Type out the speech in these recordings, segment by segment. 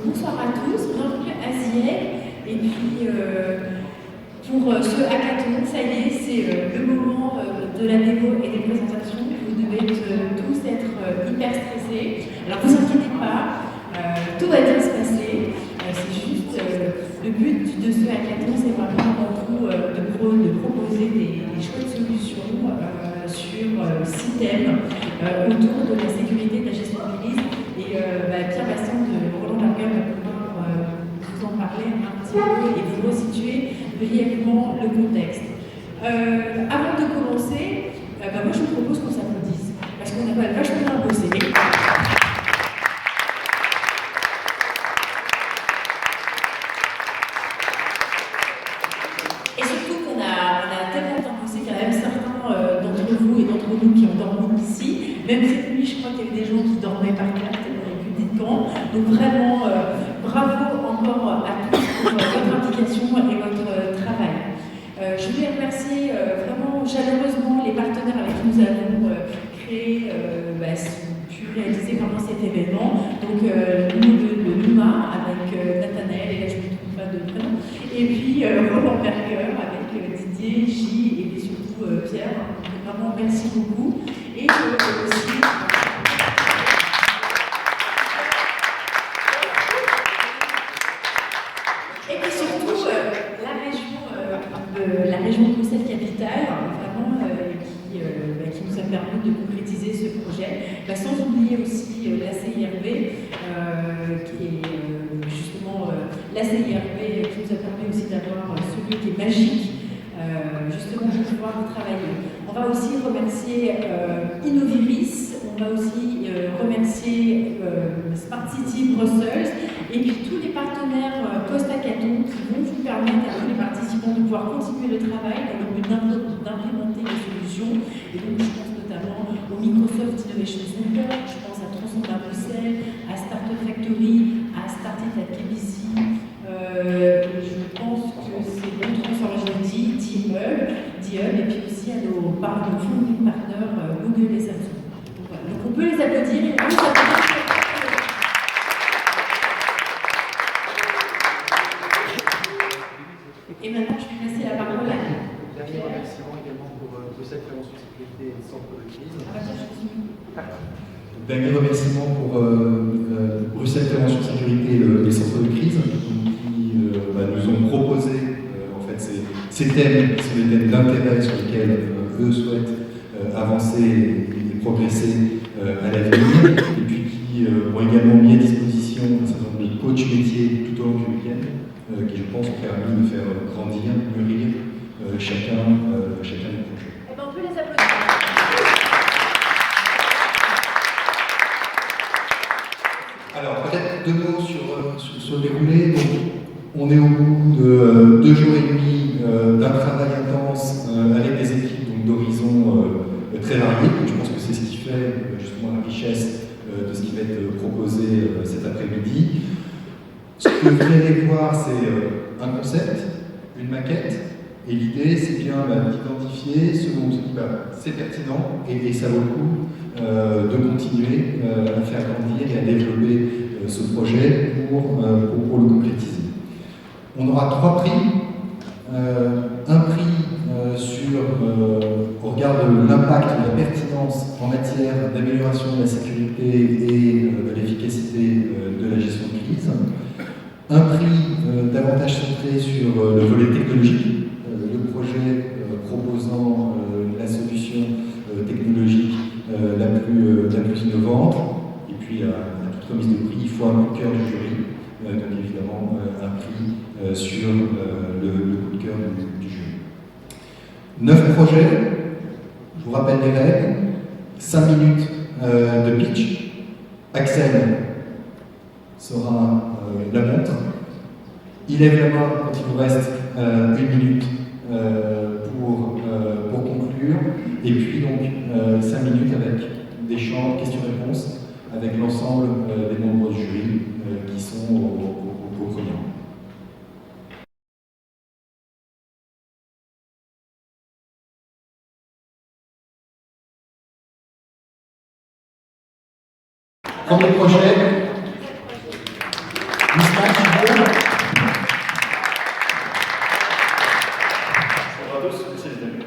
bonsoir à tous, bienvenue à ZIEC. Et puis, pour ce hackathon, ça y est, c'est le moment de la démo et des présentations. Vous devez tous être hyper stressés. Alors, ne vous inquiétez pas, tout va bien se passer. C'est juste le but de ce hackathon, c'est vraiment avant tout de proposer des chouettes solutions sur 6 thèmes autour de la sécurité, de la gestion de crise. Et Pierre Bastien de Roland Berger va pouvoir vous en parler un petit peu et vous resituer brièvement le contexte. Avant de commencer, moi je vous propose qu'on s'applaudisse, parce qu'on a vachement bien bossé. Et surtout qu'on a tellement bien bossé qu'il y a même certains d'entre vous et d'entre nous qui ont dormi ici. Même cette nuit, je crois qu'il y avait des gens qui dormaient par carte. Donc vraiment, bravo encore à tous pour votre implication et votre travail. Je voulais remercier vraiment chaleureusement les partenaires avec qui nous avons pu réaliser pendant cet événement. Donc le Luma avec Nathanaël, et là je ne me trompe pas de prénom, et puis Roland Berger avec Didier, J et surtout Pierre. Donc vraiment merci beaucoup. Et aussi... la région Bruxelles-Capitale, vraiment, qui nous a permis de concrétiser ce projet, sans oublier aussi la CIRB, qui est justement la CIRB qui nous a permis aussi d'avoir ce lieu qui est magique, justement pour pouvoir travailler. On va aussi remercier Innoviris, on va aussi remercier Smart City Brussels, et puis tous les partenaires post-hackathon qui vont vous permettre à tous les participants de pouvoir continuer le travail dans le but d'implémenter les solutions. Et donc je pense notamment au Microsoft Innovation Center, je pense à Transcenda Bruxelles, à Startup Factory, à Startup at KBC. Je pense que c'est bon, Transformation T-Hub, et puis aussi à nos founding partners Google et Samsung. Donc, voilà. Donc on peut les applaudir et on peut applaudir. Et maintenant, je vais passer la parole à Pierre. Remerciements également pour Bruxelles Prévention Sécurité et le centre de crise. Dernier remerciement pour Bruxelles Prévention Sécurité et les centres de crise qui nous ont proposé en fait, ces thèmes qui sont des thèmes d'intérêt sur lesquels eux souhaitent avancer et progresser à l'avenir, et puis qui ont également mis à disposition un certain nombre de coachs métiers tout au long du week-end qui, je pense, ont permis de faire grandir, mûrir chacun des projets. Eh ben, on peut les applaudir. Alors, peut-être 2 mots sur le déroulé. Donc, on est au bout de 2 jours et demi d'un travail intense avec des équipes d'horizons très variés. Je pense que c'est ce qui fait justement la richesse de ce qui va être proposé cet après-midi. Ce que vous allez voir, c'est un concept, une maquette, et l'idée, c'est bien d'identifier ce dont on se dit c'est pertinent et ça vaut le coup de continuer à faire grandir et à développer ce projet pour le concrétiser. On aura 3 prix. Un prix au regard de l'impact, de la pertinence en matière d'amélioration de la sécurité et de l'efficacité de la gestion de crise. Un prix davantage centré sur le volet technologique, le projet proposant la solution technologique la plus innovante. Et puis à toute remise de prix, il faut un coup de cœur du jury, donc évidemment un prix sur le coup de cœur du jury. 9 projets, je vous rappelle les règles, 5 minutes de pitch. Axel sera la montre. Il lève la main quand il vous reste 1 minute pour conclure. Et puis donc 5 minutes avec des champs questions-réponses avec l'ensemble des membres du jury qui sont au premier rang. Premier projet. Bonjour à tous, merci les amis.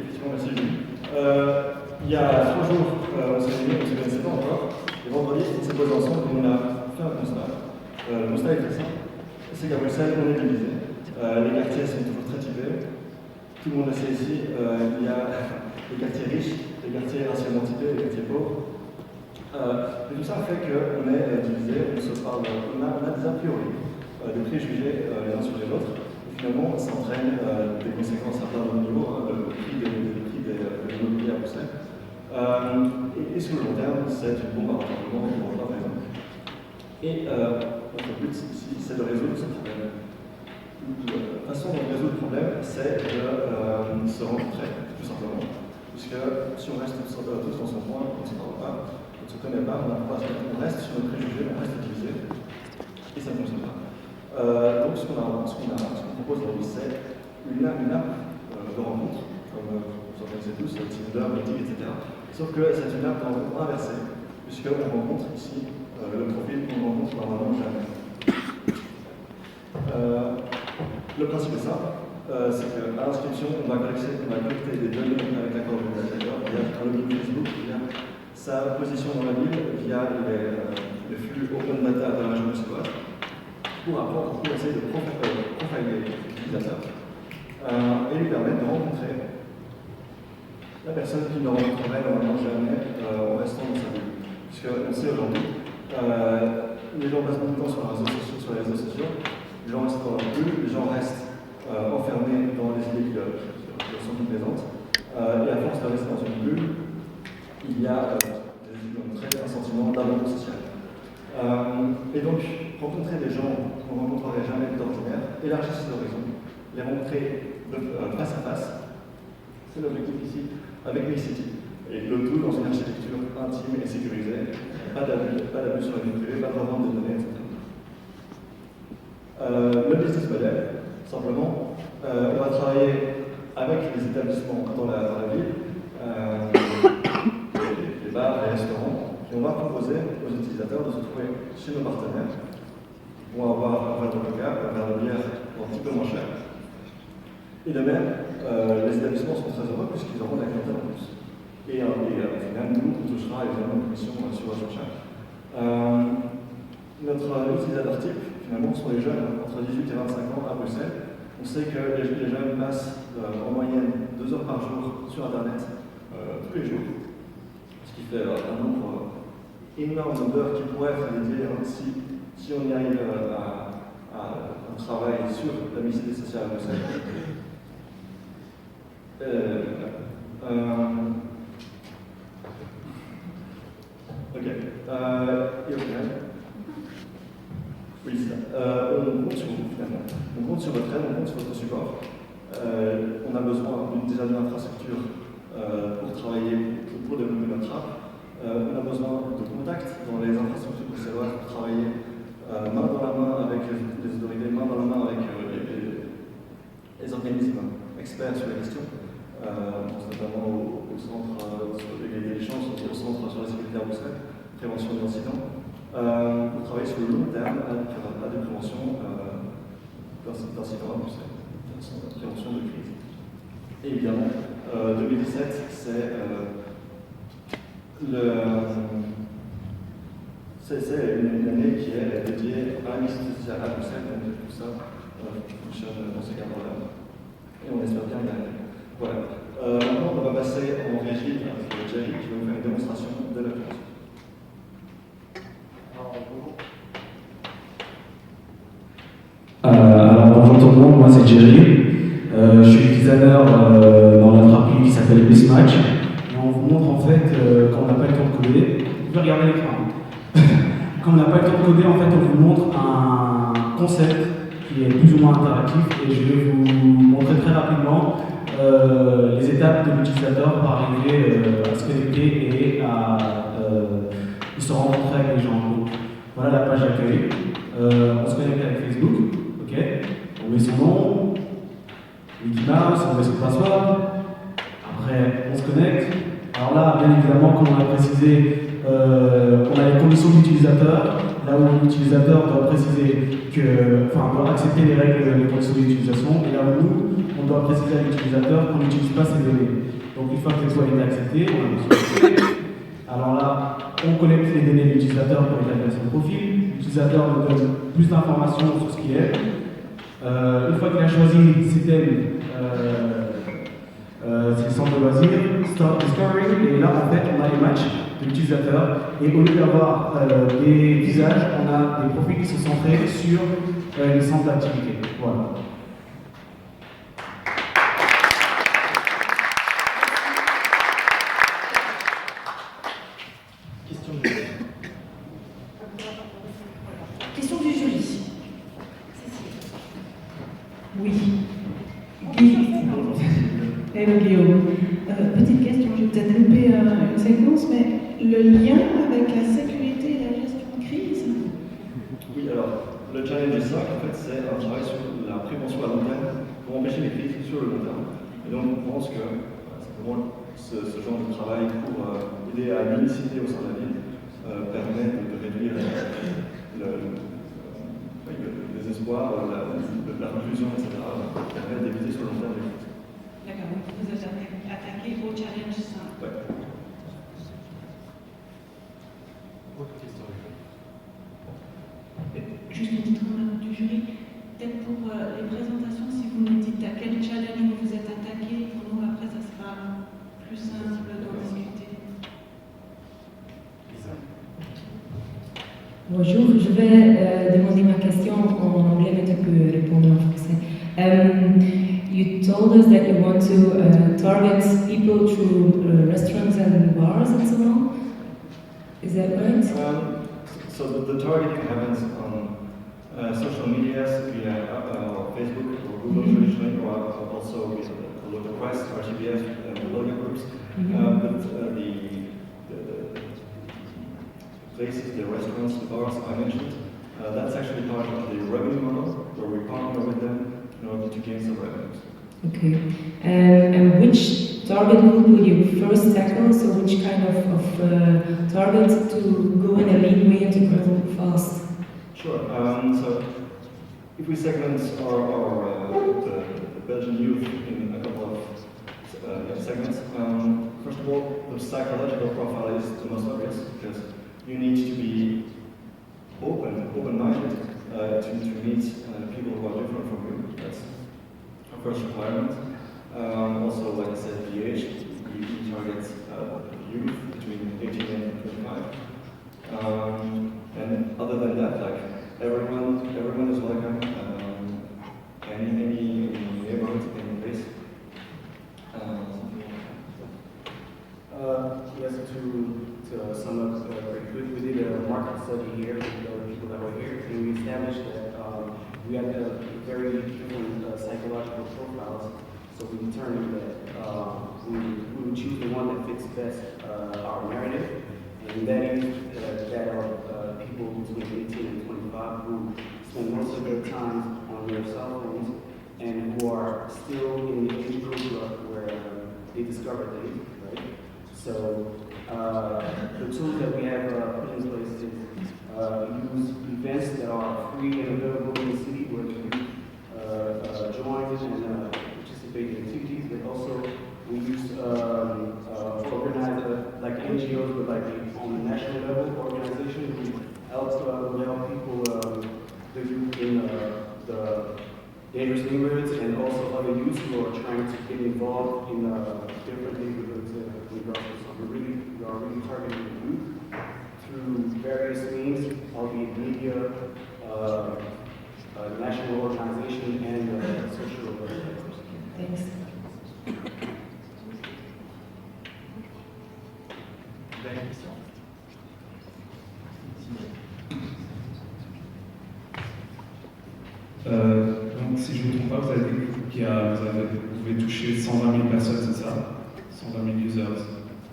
Effectivement, merci les amis. Il y a 3 jours, on s'est réunis, on ne se connaissait pas encore. Et vendredi, on s'est posé ensemble et on a fait un constat. Le constat est très simple. C'est qu'à Bruxelles, on est divisé. Les quartiers sont toujours très typés. Tout le monde le sait ici. Il y a les quartiers riches, les quartiers racialement typés, les quartiers pauvres. Et tout ça fait qu'on est divisé, on se parle, on a des a priori, des préjugés les uns sur les autres. Et finalement, ça entraîne des conséquences à plein de niveaux, le prix de l'immobilier à Bruxelles. Et sur le long terme, c'est une bombe à retardement et pour plein de raisons. Et notre but ici, c'est de résoudre ce problème. La façon dont on résout le problème, c'est de se rencontrer, tout simplement. Puisque si on reste tous dans son coin, on ne se parle pas, on ne se connaît pas, on reste sur nos préjugés, on reste utilisé, et ça ne fonctionne pas. Donc ce qu'on propose aujourd'hui, c'est une app de rencontre, comme vous en connaissez tous, Tinder, Meeting, etc. Sauf que c'est une app de rencontre inversée, puisqu'on rencontre ici le profil qu'on rencontre normalement jamais. Le principe est simple, c'est qu'à l'inscription, on va collecter des données avec l'accord de l'utilisateur via un login Facebook, via sa position dans la ville, via les flux open data de la région bruxelloise, pour essayer de profiler l'utilisateur et lui permettre de rencontrer la personne qui ne rencontrerait normalement jamais en restant dans sa ville. Puisqu'on sait aujourd'hui, les gens passent beaucoup de temps sur les réseaux sociaux, les gens restent dans leur bulle, les gens restent enfermés dans les idées qui leur sont complaisantes. Et à force de rester dans une bulle, il y a un sentiment d'abandon social. Et donc, rencontrer des gens qu'on ne rencontrerait jamais d'ordinaire, élargir ses horizons, les rencontrer face à face, c'est l'objectif ici avec Mixity. Et le tout dans une architecture intime et sécurisée, pas d'abus sur la vie privée, pas de revente de données, etc. Le business model, simplement, on va travailler avec les établissements dans la ville, les bars, les restaurants, et on va proposer aux utilisateurs de se trouver chez nos partenaires, qui vont avoir un verre de coca, un verre de bière un petit peu moins cher. Et de même, les établissements sont très heureux puisqu'ils auront de la clientèle en plus. Et au final, nous, on touchera évidemment une commission sur la surcharge. Notre utilisateur type, finalement, sont les jeunes entre 18 et 25 ans à Bruxelles. On sait que les jeunes passent en moyenne 2 heures par jour sur Internet tous les jours, ce qui fait un nombre énorme d'heures qui pourraient être dédiées si on y arrive à un travail sur la mixité sociale à Bruxelles. Ok. Et au final, oui, c'est ça. On compte sur vous, finalement. On compte sur votre aide, on compte sur votre support. On a besoin déjà d'une infrastructure pour travailler, pour développer notre app. On a besoin de contacts dans les infrastructures bruxelloises pour travailler main dans la main avec les autorités, main dans la main avec les organismes experts sur la question. On pense notamment au centre sur l'égalité des chances, au centre sur la sécurité à Bruxelles, prévention des incidents, pour travailler sur le long terme à des préventions d'incidents à Bruxelles, prévention de crise. Et évidemment, 2017, c'est une année qui est dédiée à la mixité sociale à Bruxelles, donc tout ça fonctionne dans ces cadres-là. Et on espère bien y arriver. Voilà. Maintenant, on va passer en régie avec Jerry qui va vous faire une démonstration de l'application. Alors bonjour tout le monde, moi c'est Jerry. Je suis designer dans notre appli qui s'appelle Mismatch. Et on vous montre en fait quand on n'a pas le temps de coder. Vous pouvez regarder l'écran. Quand on n'a pas le temps de coder, en fait on vous montre un concept qui est plus ou moins interactif et je vais vous montrer très rapidement les étapes de l'utilisateur pour arriver à se connecter et à se rencontrer avec les gens. Donc, voilà la page d'accueil. On se connecte avec Facebook, ok. On met son nom, Mickey Mouse, on met son password. Après, on se connecte. Alors là, bien évidemment, comme on a précisé, on a les conditions d'utilisateur. là où l'utilisateur doit préciser doit accepter les règles de conditions d'utilisation, et là où nous, on doit préciser à l'utilisateur qu'on n'utilise pas ces données. Donc une fois que les soit été accepté, on a besoin de alors là, on collecte les données de l'utilisateur pour établir son profil. L'utilisateur nous donne plus d'informations sur ce qu'il est. Une fois qu'il a choisi ses thèmes, ses centres de loisirs, Start Discovery, et là en fait on a les matchs de l'utilisateur. Et au lieu d'avoir des visages, on a des profils qui sont centrés sur les centres d'activité. Voilà. Question du jury. Oui. Hello Guillaume. Petite question, j'ai peut-être loupé une séquence, mais le lien avec la sécurité et la gestion de crise. Oui, alors, le challenge 5, en fait, c'est un travail sur la prévention à long terme pour empêcher les crises sur le long terme. Et donc, on pense que simplement ce genre de travail pour aider à l'unicité au sein de la ville permet de réduire le désespoir, la confusion, etc. Permet d'éviter sur le long terme les crises. D'accord, donc vous êtes attaqué au challenge 5. Ouais. Autre question. Juste une petite remarque du jury. Peut-être pour les présentations, si vous nous dites à quel challenge vous êtes attaqué, pour nous après ça sera plus simple d'en discuter. Bonjour, je vais demander ma question en anglais, mais tu peux répondre en français. You told us that you want to target people through restaurants and bars and so on. Is that right? So the targeting happens on social medias via Facebook or Google traditionally, or also with the local press, RTBF, and local groups. But the places, the restaurants, the bars I mentioned, that's actually part of the revenue model, where we partner with them in order to gain some revenues. Okay. And which target group will you first tackle? So which kind of target to go in a lean way and to grow fast? Sure. So if we segment the Belgian youth in a couple of segments, first of all, the psychological profile is the most obvious because you need to be open-minded to meet people who are different from you. That's our first requirement. Also, like I said, the age, we target youth between 18 and 25. And other than that, like everyone is welcome. Any neighborhood, any place. Yes, to sum up we did a market study here with the people that were here, and we established that we had very different psychological profiles. So we determined that we would choose the one that fits best our narrative, and that is that are people between 18 and 25 who spend most of their time on their cell phones and who are still in the age group where they discover things, right? So the tools that we have put in place is use events that are free and available in the city where you join and participate in activities, but also we use organize like NGOs, but like on a national level organization who help people the youth in the dangerous neighborhoods and also other youths who are trying to get involved in different neighborhoods in Brussels. So we are really targeting the youth through various means, albeit media, national organization, and social organizations. Thanks. Dernière question. Donc, si je ne me trompe pas, vous avez dit vous pouvez toucher 120 000 personnes, c'est ça? 120 000 users,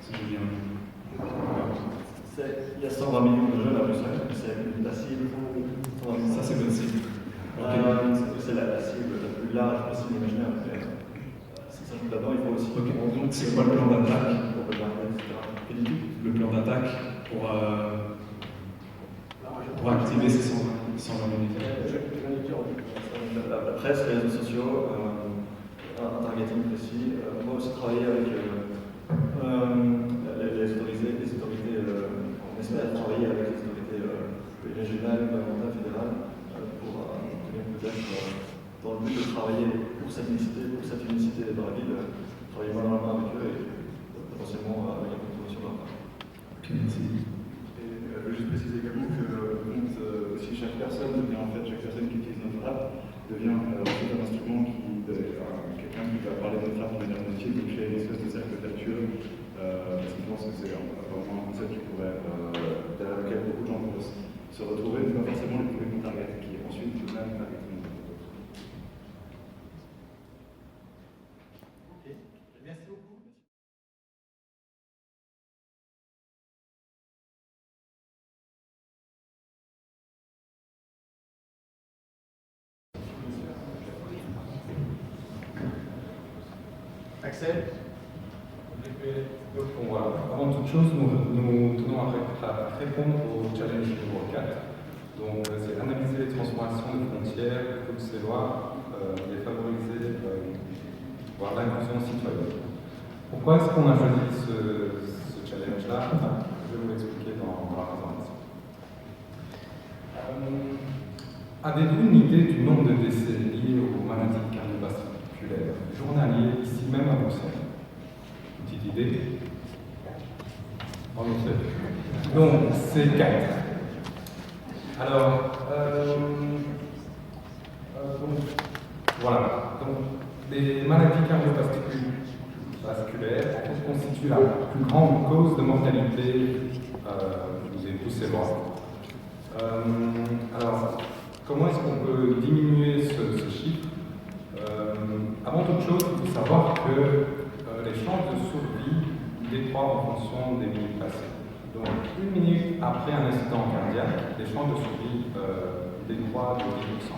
si j'ai bien vu. Il y a 120 millions de jeunes à Bruxelles, c'est la cible. Ça, c'est votre cible. C'est la cible la plus large possible imaginable. D'abord, il faut aussi. Ok, donc c'est quoi le plan d'attaque? Pour Le plan d'attaque pour pour activer ces 120 000 utilisateurs? La presse, les réseaux sociaux, un targeting précis. On va aussi travailler avec les autorités, on espère travailler avec les autorités régionales, gouvernementales, fédérales, pour peut-être dans le but de travailler pour cette unicité dans la ville, travailler main dans la main avec eux et potentiellement avec la contribution de leur part. Ok, merci. Et je veux juste préciser également que si chaque personne qui utilise notre app devient aussi un instrument quelqu'un qui va parler de notre app de manière motive, donc créer une espèce de cercle vertueux, parce que je pense que c'est vraiment un concept derrière lequel beaucoup de gens vont se retrouver, mais pas forcément les premiers target qui ensuite eux-mêmes targetent. Ok, merci beaucoup. Axel? Donc voilà, avant toute chose, nous tenons à répondre au challenge numéro 4. Donc c'est analyser les transformations de frontières bruxellois et favoriser voire l'inclusion citoyenne. Pourquoi est-ce qu'on a choisi ce challenge-là? Je vais vous l'expliquer dans la présentation. Avez-vous une idée du nombre de décès liés aux maladies cardiovasculaires journaliers ici même à Bruxelles? Une petite idée? En effet. Donc, c'est 4. Alors, donc, voilà. Donc, les maladies cardiovasculaires constituent la plus grande cause de mortalité des Bruxellois. Alors, comment est-ce qu'on peut diminuer ce chiffre? Avant toute chose, il faut savoir que les chances de survie décroît en fonction des minutes passées. Donc, 1 minute après un accident cardiaque, les chances de survie décroît de 10%.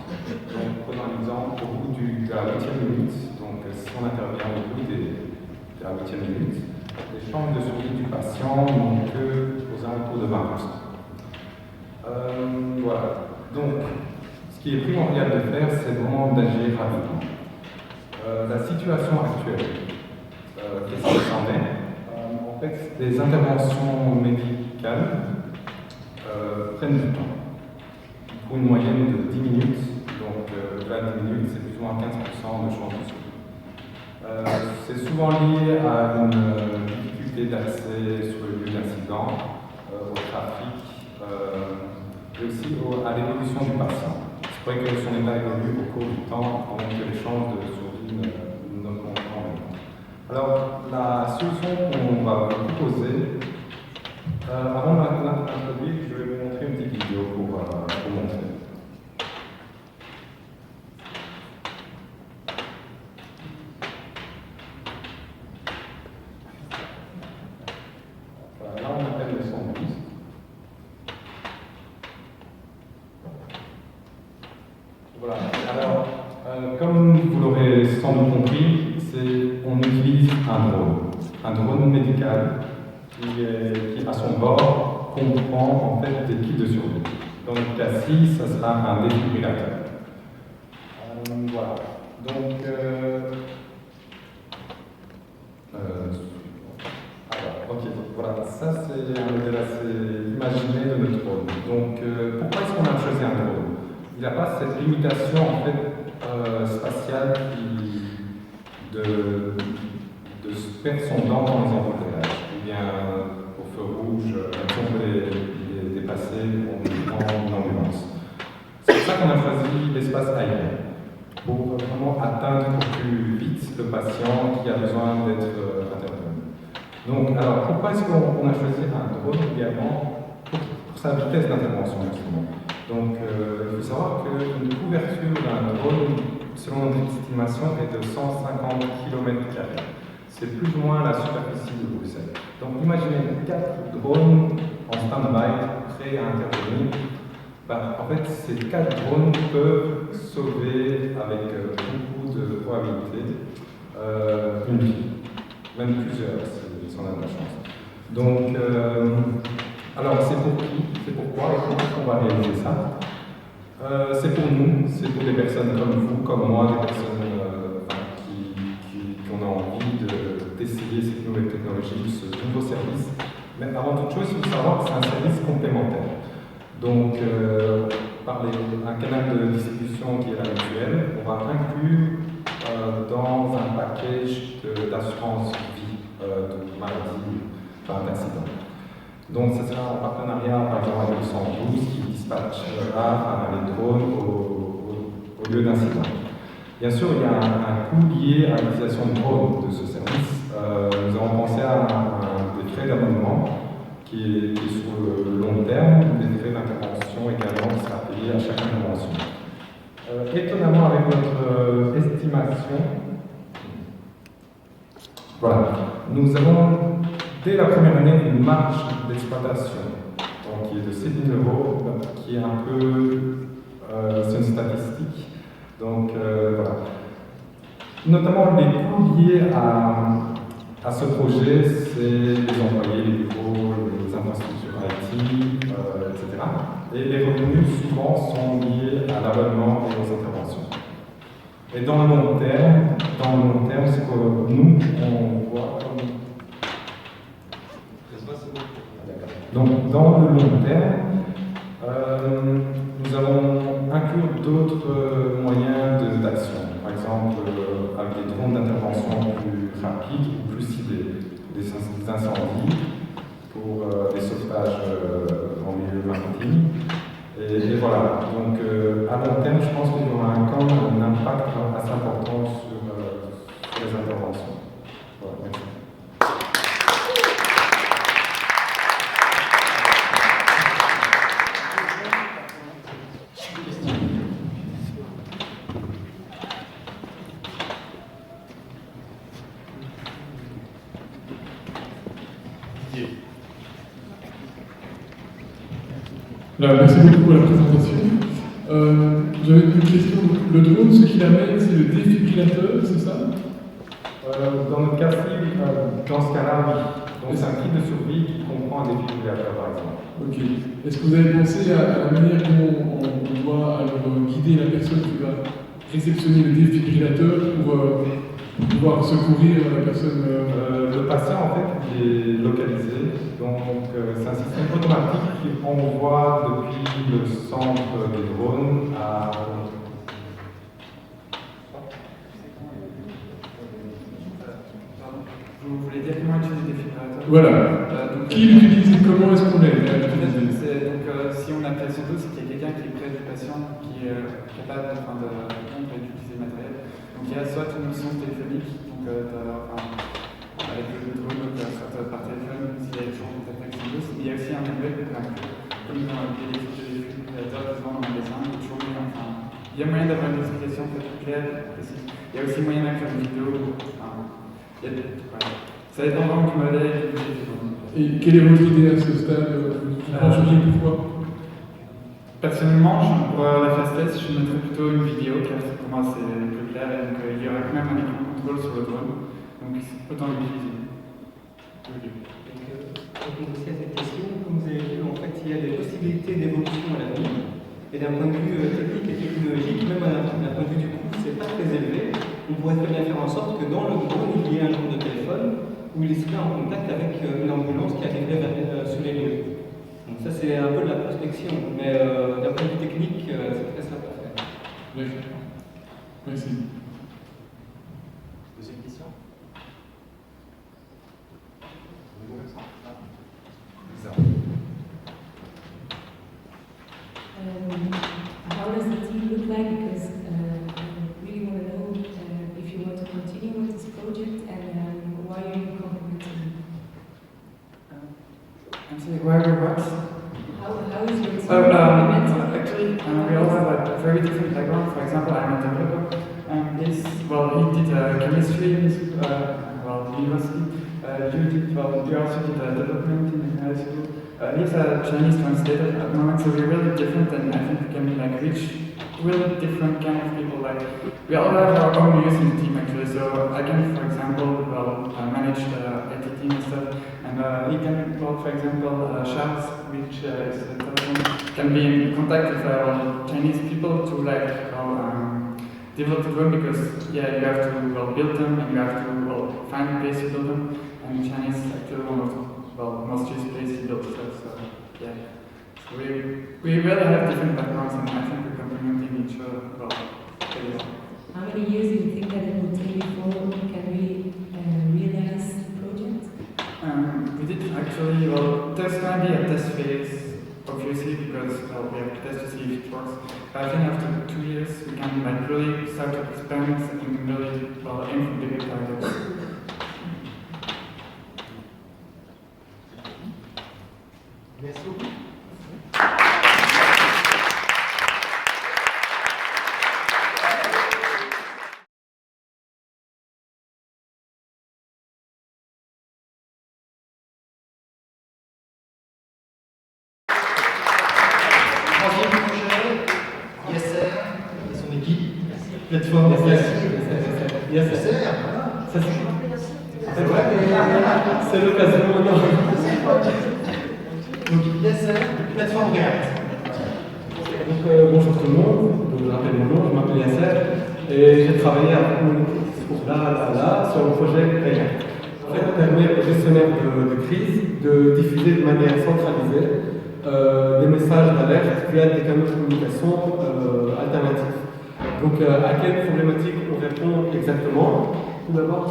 Donc, prenons un exemple, au bout de la 8e minute, donc si on intervient au bout de la 8e minute, les chances de survie du patient n'ont qu'aux alentours de 20%. Voilà. Donc, ce qui est primordial de faire, c'est vraiment d'agir rapidement. La situation actuelle, qu'est-ce qu'il en est? En fait, les interventions médicales prennent du temps. Pour une moyenne de 10 minutes, donc là 10 minutes, c'est plus ou moins 15% de chance de survie. C'est souvent lié à une difficulté d'accès sur le lieu d'incident, au trafic, et aussi à l'évolution du patient. C'est vrai que son état évolue au cours du temps, donc les chances de survie n'augmentent pas. Alors, la solution qu'on va vous proposer, avant de l'introduire, je vais vous montrer une petite vidéo pour montrer. Voilà, là, on appelle le 112. Voilà, alors, comme vous l'aurez sans doute compris, on utilise un drone médical qui, à son bord, comprend en fait des kits de survie. Dans le cas-ci, ça sera un défibrillateur. Voilà. Donc, ok, voilà, ça c'est un modèle assez imaginé de notre drone. Donc, pourquoi est-ce qu'on a choisi un drone? Il n'y a pas cette limitation en fait spatiale de se perdre son temps dans les embouteillages, ou bien au feu rouge, même si on peut les dépasser en ambulance. C'est pour ça qu'on a choisi l'espace aérien, pour vraiment atteindre au plus vite le patient qui a besoin d'être intervenu. Donc, alors, pourquoi est-ce qu'on a choisi un drone également pour sa vitesse d'intervention, justement? Donc, il faut savoir qu'une couverture d'un drone, selon notre estimation, est de 150 km². C'est plus ou moins la superficie de Bruxelles. Donc, imaginez 4 drones en stand-by, prêts à intervenir. En fait, ces 4 drones peuvent sauver, avec beaucoup de probabilité, une vie, même plusieurs, si on a de la chance. Donc, Alors, c'est pour qui? C'est pourquoi? Et comment est-ce qu'on va réaliser ça? C'est pour nous, c'est pour des personnes comme vous, comme moi, des personnes qui ont envie d'essayer cette nouvelle technologie, ce nouveau service. Mais avant toute chose, il faut savoir que c'est un service complémentaire. Donc, par un canal de distribution qui est la mutuelle, on va inclure dans un package d'assurance vie, de maladie, d'incident. Donc, ce sera en partenariat, par exemple, avec le 112 qui dispatchera les drones au lieu d'incident. Bien sûr, il y a un coût lié à l'utilisation de drones de ce service. Nous avons pensé à des frais d'abonnement qui est sur le long terme, des frais d'intervention également qui sera payé à chaque intervention. Étonnamment, avec notre estimation, voilà, nous avons dès la première année une marge d'exploitation qui est de 7 000 €, qui est un peu, c'est une statistique. Donc voilà. Notamment les coûts liés à ce projet, c'est les employés, les bureaux, les infrastructures IT, etc. Et les revenus souvent sont liés à l'abonnement et aux interventions. Et dans le long terme, c'est que nous, on voit comme... Donc, dans le long terme, nous allons inclure d'autres moyens d'action. Par exemple, avec des drones d'intervention plus rapides ou plus ciblés, des incendies pour des sauvetages en milieu maritime. Et voilà. Donc, à long terme, je pense qu'il y aura quand même un impact assez important sur les interventions. Voilà, merci. Là, merci beaucoup pour la présentation. J'avais une question. Le drone, ce qu'il amène, c'est le défibrillateur, c'est ça? Dans notre cas, dans ce cas-là, oui. Donc c'est un kit de survie qui comprend un défibrillateur, par exemple. Ok. Est-ce que vous avez pensé à la manière dont on doit alors guider la personne qui va réceptionner le défibrillateur pour pouvoir secourir la personne Le patient, en fait, il est localisé. Donc c'est un système automatique qui envoie depuis le centre des drones à... Vous voulez dire comment utiliser des défibrillateurs? Voilà. Qui l'utilise et comment est-ce qu'on l'aide? Donc, si on appelle son dos, c'est qu'il y a quelqu'un qui est près du patient, qui est capable d'utiliser le matériel. Donc, il y a soit une mission téléphonique, donc avec le drone, soit par téléphone, s'il y a toujours contact avec son dos. Il y a aussi un web, comme il y a des défibrillateurs qui se vendent en magasin, il y a moyen d'avoir une explication plus claire, précise. Il y a aussi moyen d'inclure une vidéo. Ça dépend vraiment du modèle. Et quelle est votre idée à ce stade? Vous pensez pourquoi? Personnellement, pour la phase test, je mettrais plutôt une vidéo car pour moi c'est plus clair et donc il y aura quand même un écran de contrôle sur le drone. Donc autant l'utiliser. Pour répondre aussi à cette question, comme vous avez vu, en fait, il y a des possibilités d'évolution à l'avenir. Et d'un point de vue technique et technologique, même d'un point de vue du coût, c'est pas très élevé. On pourrait très bien faire en sorte que dans le drone, il y ait un genre de téléphone où il serait en contact avec une ambulance qui arriverait sur les lieux. Donc ça, c'est un peu de la prospection, mais d'un point de vue technique, c'est très simple à faire. Merci. Deuxième question. How does the team look like? Because I really want to know if you want to continue with this project and why are you complementing? I'm sorry, why are what? How is your team complementing? Actually, we all have a very different background. For example, I'm a developer. He did chemistry in his university. You also did development in high school. He's a Chinese translator at the moment, so we're really different, and I think we can reach really different kind of people. We all have our own use in the team actually. So I can, for example, manage the IT team and stuff, and he can, for example, Charles, we which is a telephone, can be in contact with Chinese people to develop the drone, because you have to build them, and you have to find a place to build them, and China is actually one of the most used places to build stuff. So we really have different backgrounds, and I think we're complementing each other very well. How many years do you think that it will take before we can really realize the project? We did actually, there's going to be a test phase, obviously, because we have to test to see if it works. But I think after 2 years, we can really start to experiment and really aim for bigger targets. Merci beaucoup. Troisième projet, Yasser et son équipe. Plateforme Yasser. Ça C'est vrai, c'est l'occasion maintenant. Donc Yasser, plateforme React. Donc, bonjour tout le monde, donc, je rappelle mon nom, je m'appelle Yasser et j'ai travaillé avec mon équipe sur le projet React. En fait, on permet aux gestionnaires de crise de diffuser de manière centralisée des messages d'alerte via des canaux de communication alternatifs. Donc, à quelle problématique on répond exactement? Tout d'abord,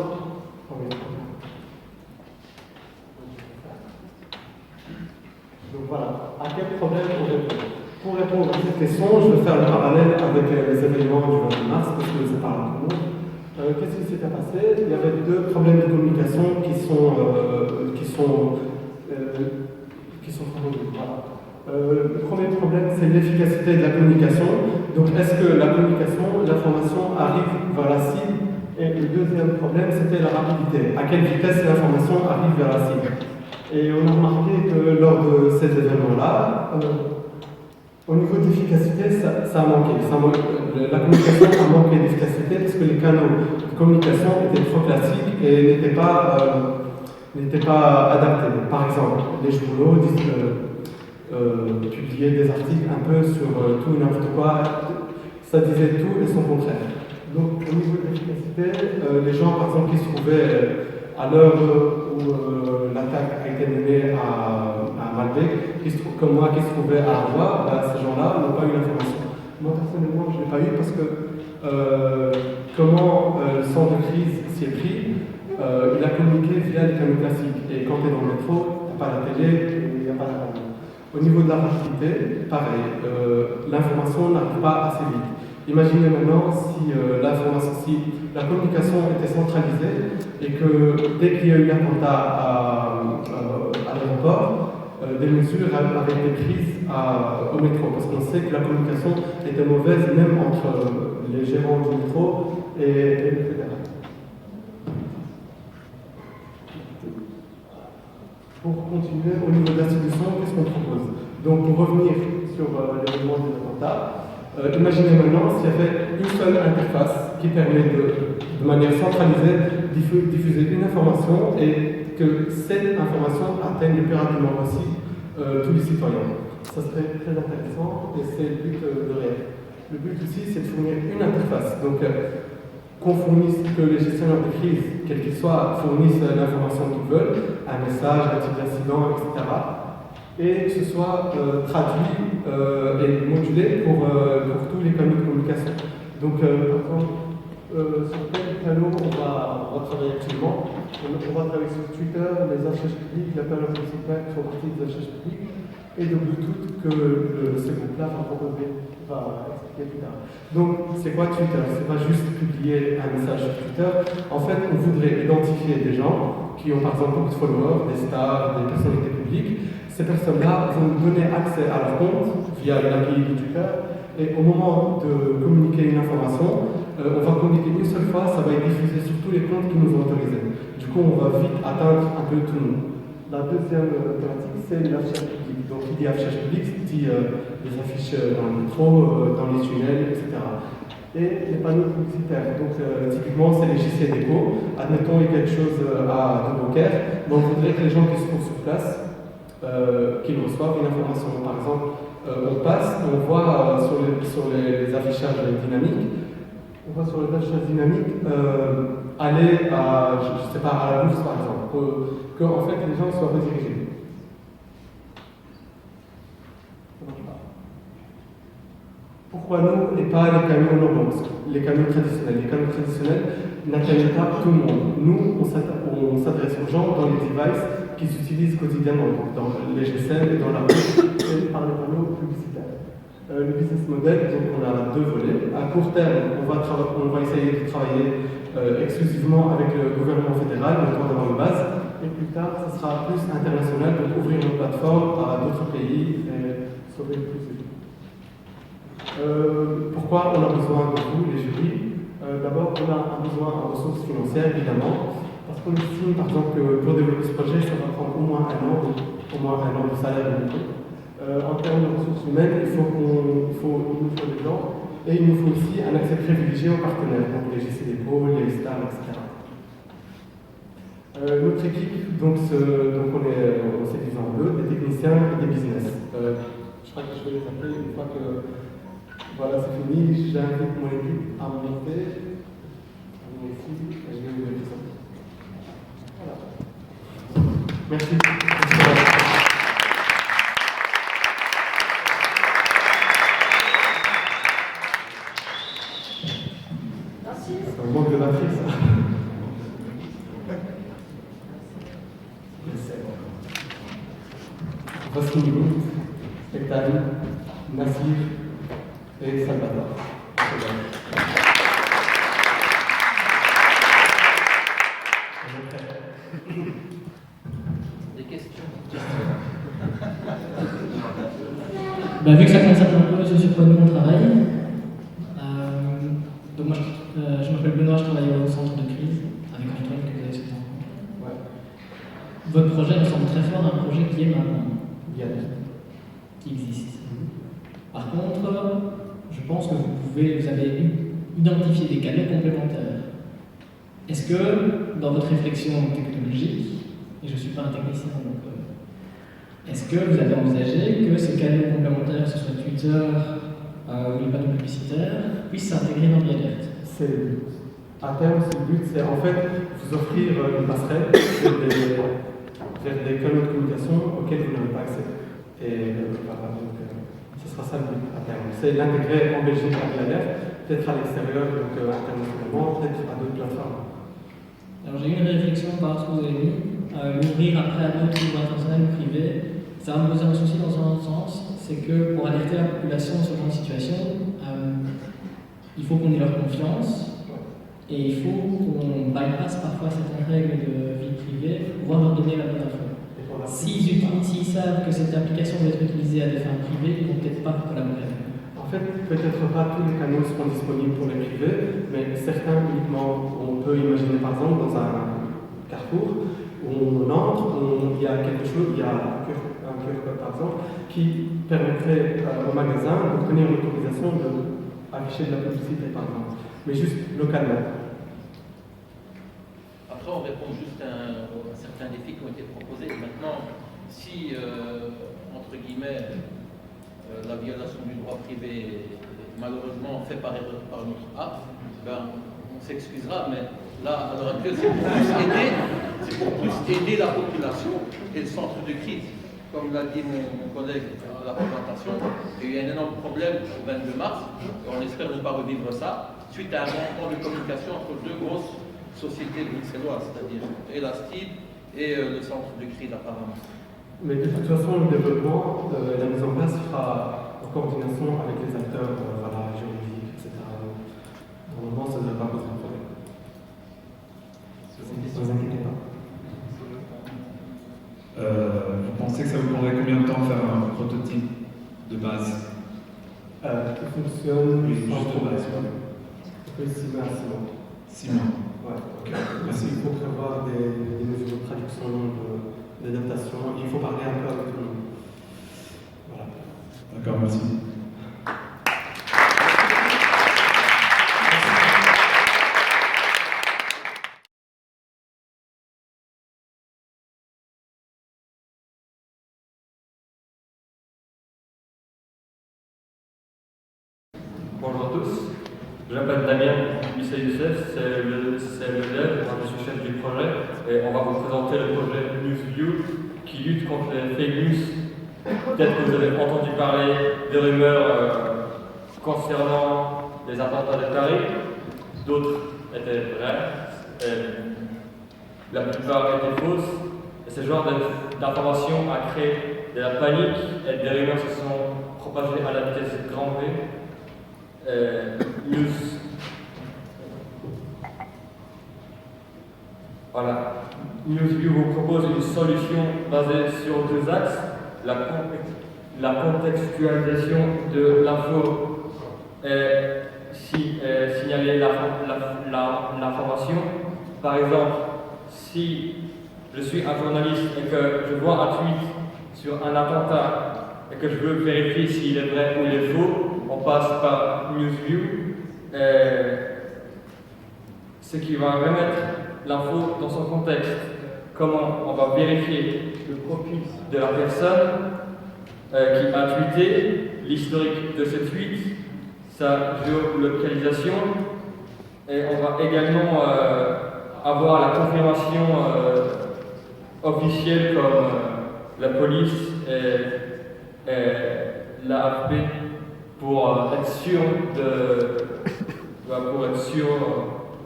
donc voilà, à quel problème on répond? Pour répondre à cette question, je vais faire le parallèle avec les événements du 22 mars, parce que ça parle à tout le monde. Qu'est-ce qui s'était passé? Il y avait deux problèmes de communication qui sont proposés. Voilà. Le premier problème, c'est l'efficacité de la communication. Donc, est-ce que la communication, l'information arrive vers la cible? Et le deuxième problème, c'était la rapidité. À quelle vitesse l'information arrive vers la cible? Et on a remarqué que lors de ces événements-là, au niveau d'efficacité, ça a manqué. La communication a manqué d'efficacité parce que les canaux de communication étaient trop classiques et n'étaient pas adaptés. Par exemple, les journaux publiaient des articles un peu sur tout et n'importe quoi. Ça disait tout et son contraire. Donc, au niveau de l'efficacité, les gens, par exemple, qui se trouvaient à l'heure où l'attaque a été menée à Malbec, comme moi, qui se trouvaient à Arbois, ces gens-là n'ont pas eu l'information. Moi, personnellement, je ne l'ai pas eu parce que comment le centre de crise s'y est pris, il a communiqué via les canaux classiques. Et quand tu es dans le métro, il n'y a pas la télé, il n'y a pas la radio. Au niveau de la rapidité, pareil, l'information n'arrive pas assez vite. Imaginez maintenant si la communication était centralisée et que dès qu'il y a eu l'attentat à l'aéroport, des mesures avaient été prises au métro, parce qu'on sait que la communication était mauvaise même entre les gérants du métro et le fédéral. Pour continuer, au niveau de la solution, qu'est-ce qu'on propose? Donc, pour revenir sur l'événement des attentats, imaginez maintenant s'il y avait une seule interface qui permet de manière centralisée diffuser une information et que cette information atteigne le plus rapidement possible tous les citoyens. Ça serait très intéressant et c'est le but de React. Le but aussi, c'est de fournir une interface. Donc, qu'on fournisse, que les gestionnaires de crise, quels qu'ils soient, fournissent l'information qu'ils veulent, un message, un type d'incident, etc. Et que ce soit traduit et modulé pour tous les canaux de communication. Donc, par exemple, sur quel canal on va travailler actuellement? On va travailler sur Twitter, les affiches publiques, la période de qui font partie des affiches publiques, et de Bluetooth que ce groupe-là va expliquer plus tard. Donc, c'est quoi Twitter? C'est pas juste publier un message sur Twitter. En fait, on voudrait identifier des gens qui ont par exemple beaucoup de followers, des stars, des personnalités publiques. Ces personnes-là vont nous donner accès à leur compte via l'API de Twitter. Et au moment de communiquer une information, on va communiquer une seule fois, ça va être diffusé sur tous les comptes qui nous ont autorisés. Du coup, on va vite atteindre un peu tout le monde. La deuxième thématique, c'est l'affichage public. Donc, il dit affichage public, dit des affiches dans le métro, dans les tunnels, etc. Et les panneaux publicitaires. Donc, typiquement, c'est les JC déco. Admettons, il y a quelque chose à de Beaucaire, mais on voudrait que les gens qui se trouvent sur place qu'ils reçoivent une information. Par exemple, on passe, on voit sur les affichages dynamiques, aller à, je sais pas, à la bourse par exemple, que en fait les gens soient redirigés. Pourquoi nous et pas les canaux normaux, les canaux traditionnels? Les canaux traditionnels n'atteignent pas tout le monde. Nous, on s'adresse aux gens dans les devices qu'ils utilisent quotidiennement, donc dans les GSM et dans la rue, et par les panneaux publicitaires. Le business model, donc on a deux volets. À court terme, on va essayer de travailler exclusivement avec le gouvernement fédéral, le temps d'avoir une base, et plus tard, ce sera plus international, donc ouvrir une plateforme à d'autres pays et sauver plus de vie. Pourquoi on a besoin de vous, les jurys? D'abord, on a besoin en ressources financières, évidemment, parce qu'on estime, par exemple, que pour développer ce projet, ça va prendre au moins un an de salaire minimum. En termes de ressources humaines, il nous faut des gens, et il nous faut aussi un accès privilégié aux partenaires, donc les GCDPO, les stars, etc. Notre équipe, on s'est divisé en deux, des techniciens et des business. Je crois que je vais les appeler une fois que voilà, c'est fini. J'invite mon équipe à monter. Ici, et je vais vous dire ça. Voilà. Merci. C'est un manque de batterie, ça. Voici Spectacle, Nassir et Salvador. Des questions? Vu que ça concerne un peu ce sur quoi nous on travaille, donc moi je m'appelle Benoît, je travaille au centre de crise avec Antoine que vous avez sûrement rencontré. Votre projet me semble très fort d'un projet qui est maintenant, qui existe. Par contre, je pense que vous avez identifié des canaux complémentaires. Est-ce que, dans votre réflexion technologique, et je ne suis pas un technicien, donc est-ce que vous avez envisagé que ces canaux complémentaires, que ce soit Twitter ou les panneaux publicitaires, puissent s'intégrer dans BiAlert? C'est le but. À terme, c'est le but, c'est en fait vous offrir une passerelle vers des canaux de communication auxquels vous n'avez pas accès. Et ce sera ça le but à terme. C'est l'intégrer en Belgique à BiAlert, peut-être à l'extérieur, donc internationalement, peut-être à d'autres plateformes. Alors j'ai eu une réflexion par ce que vous avez mis, l'ouvrir après à d'autres niveaux internationaux ou privés. Ça va me poser un souci dans un autre sens, c'est que pour alerter la population sur ce genre de situation, il faut qu'on ait leur confiance et il faut qu'on bypasse parfois certaines règles de vie privée pour pouvoir leur donner la bonne info. S'ils savent que cette application va être utilisée à des fins privées, ils ne vont peut-être pas collaborer. En fait, peut-être pas tous les canaux seront disponibles pour les privés, mais certains uniquement. On peut imaginer par exemple dans un carrefour où on entre, il y a quelque chose, il y a un QR code par exemple, qui permettrait au magasin d'obtenir l'autorisation d'afficher de la publicité par exemple, mais juste localement. Après, on répond juste à certains défis qui ont été proposés. Maintenant, si, entre guillemets, la violation du droit privé est malheureusement fait par erreur par notre app, ben, on s'excusera, mais là, à l'heure actuelle, c'est pour plus aider la population et le centre de crise. Comme l'a dit mon collègue à la présentation, il y a eu un énorme problème au 22 mars, et on espère ne pas revivre ça, suite à un manquement de communication entre deux grosses sociétés bruxelloises, c'est-à-dire Elastid et le centre de crise apparemment. Mais de toute façon, le développement, la mise en place sera en coordination avec les acteurs, juridiques, etc. Normalement, ça ne devrait pas poser de problème. Ne vous inquiétez pas. Vous pensez que ça vous prendrait combien de temps faire un prototype de base Qui fonctionne sans problème. 6 mois. 6 mois. Ouais. Ok, merci. Il faut prévoir des mesures de traduction, d'adaptation. Il faut parler un peu avec tout le monde. Voilà. D'accord, merci. Bonjour à tous, je m'appelle Damien, lycée Youssef, c'est le dev, moi je suis chef du projet et on va vous présenter le projet NewsView qui lutte contre les fake news. Peut-être que vous avez entendu parler des rumeurs concernant les attentats de Paris, d'autres étaient vraies, la plupart étaient fausses et ce genre d'informations a créé de la panique et des rumeurs se sont propagées à la vitesse grand V. NewsView vous propose une solution basée sur deux axes, la contextualisation de l'info et signaler l'information. Par exemple, si je suis un journaliste et que je vois un tweet sur un attentat et que je veux vérifier s'il est vrai ou il est faux, on passe par NewsView, ce qui va remettre l'info dans son contexte. Comment on va vérifier le profil de la personne qui a tweeté, l'historique de ce tweet, sa géolocalisation, et on va également avoir la confirmation officielle comme la police et l'AFP pour être sûr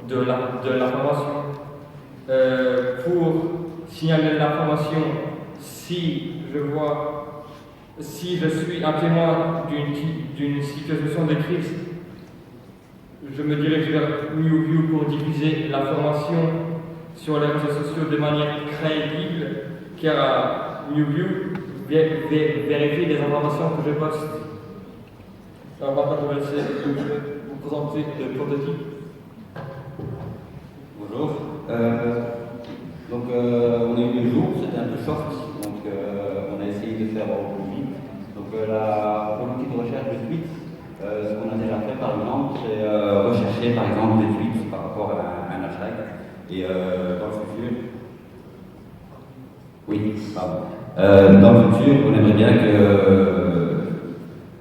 de l'information. Pour signaler l'information, si je suis un témoin d'une situation de crise, je me dirige vers NewsView pour diffuser l'information sur les réseaux sociaux de manière crédible, car NewsView vérifie les informations que je poste. Alors maintenant, je vais laisser vous présenter le prototype. Bonjour. On a eu 2 jours, c'était un peu short, donc on a essayé de faire au plus vite. Pour l'outil de recherche de tweets, ce qu'on a déjà fait par exemple, c'est rechercher par exemple des tweets par rapport à un hashtag. Et dans le futur, dans le futur, on aimerait bien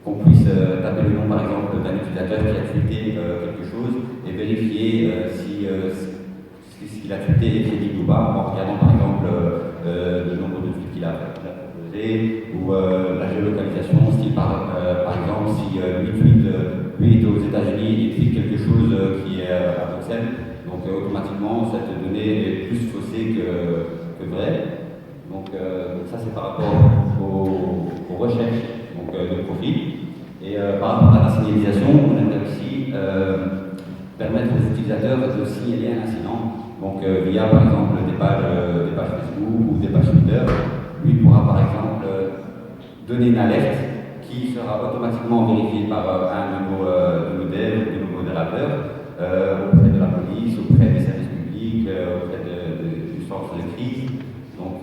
qu'on puisse taper le nom par exemple d'un utilisateur qui a tweeté quelque chose et vérifier si ce qu'il a tweeté est crédible ou pas, en regardant par exemple le nombre de tweets qu'il a proposé ou la géolocalisation, si par exemple si lui est aux États-Unis et tweet quelque chose qui est à Bruxelles, donc automatiquement cette donnée est plus faussée que vraie. Donc ça c'est par rapport aux recherches de profil. Et par rapport à la signalisation, on aimerait aussi permettre aux utilisateurs de signaler un incident. Donc via par exemple des pages Facebook ou des pages Twitter, lui pourra par exemple donner une alerte qui sera automatiquement vérifiée par un de nos devs, de nos modérateurs, auprès de la police, auprès des services publics, auprès du centre de crise. Donc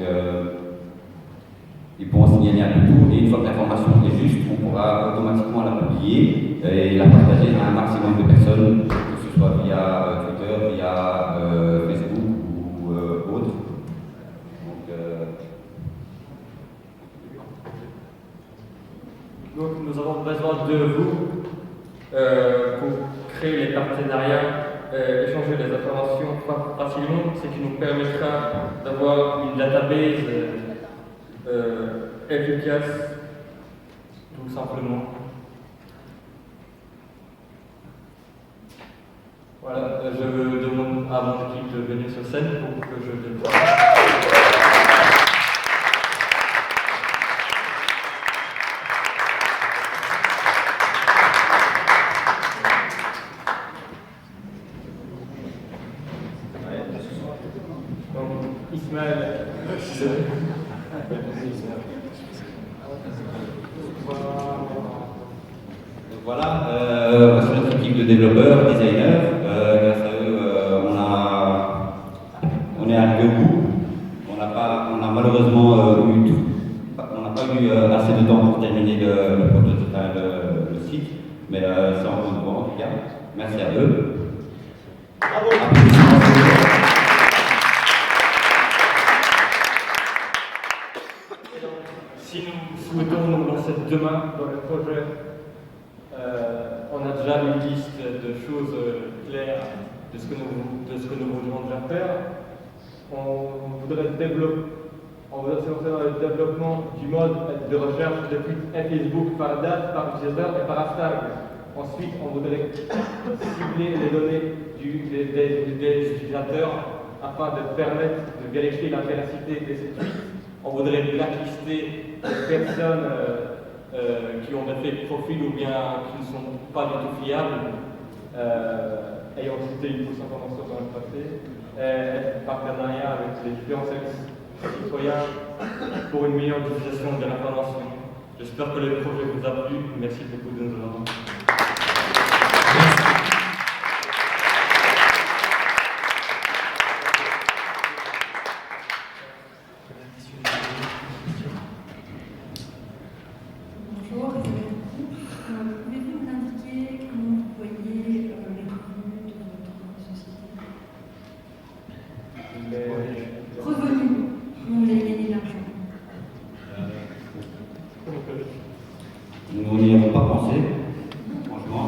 ils pourront signaler un peu tout et une fois que l'information est juste, on pourra automatiquement la publier et la partager à un maximum de personnes, que ce soit via Twitter, via Facebook ou autre. Donc nous avons besoin de vous pour créer les partenariats, échanger les informations facilement, ce qui nous permettra d'avoir une database efficace, tout simplement. Voilà, je demande à mon équipe de venir sur scène pour que je déploie. Voilà, voici notre équipe de développeurs, designers. Grâce à eux, on est arrivé au bout. On a malheureusement on n'a pas eu assez de temps pour terminer le site, mais c'est en bonne voie en tout cas. Merci à eux. Bravo. Si nous souhaitons nous lancer demain dans le projet, on a déjà de ce que nous vous demandons de faire. On voudrait se lancer dans le développement du mode de recherche depuis Facebook par date, par utilisateur et par hashtag. Ensuite, on voudrait cibler les données des utilisateurs afin de permettre de vérifier la véracité de ces tweets. On voudrait blacklister les personnes qui ont fait profil ou bien qui ne sont pas du tout fiables, ayant cité une fausse information dans le passé, être en partenariat avec les différents services citoyens pour une meilleure utilisation de l'information. J'espère que le projet vous a plu. Merci beaucoup de nous avoir entendus. Bonjour, pouvez-vous nous indiquer comment vous voyez les revenus de votre société? Revenus, comment vous allez gagner de l'argent? Nous n'y avons pas pensé, franchement.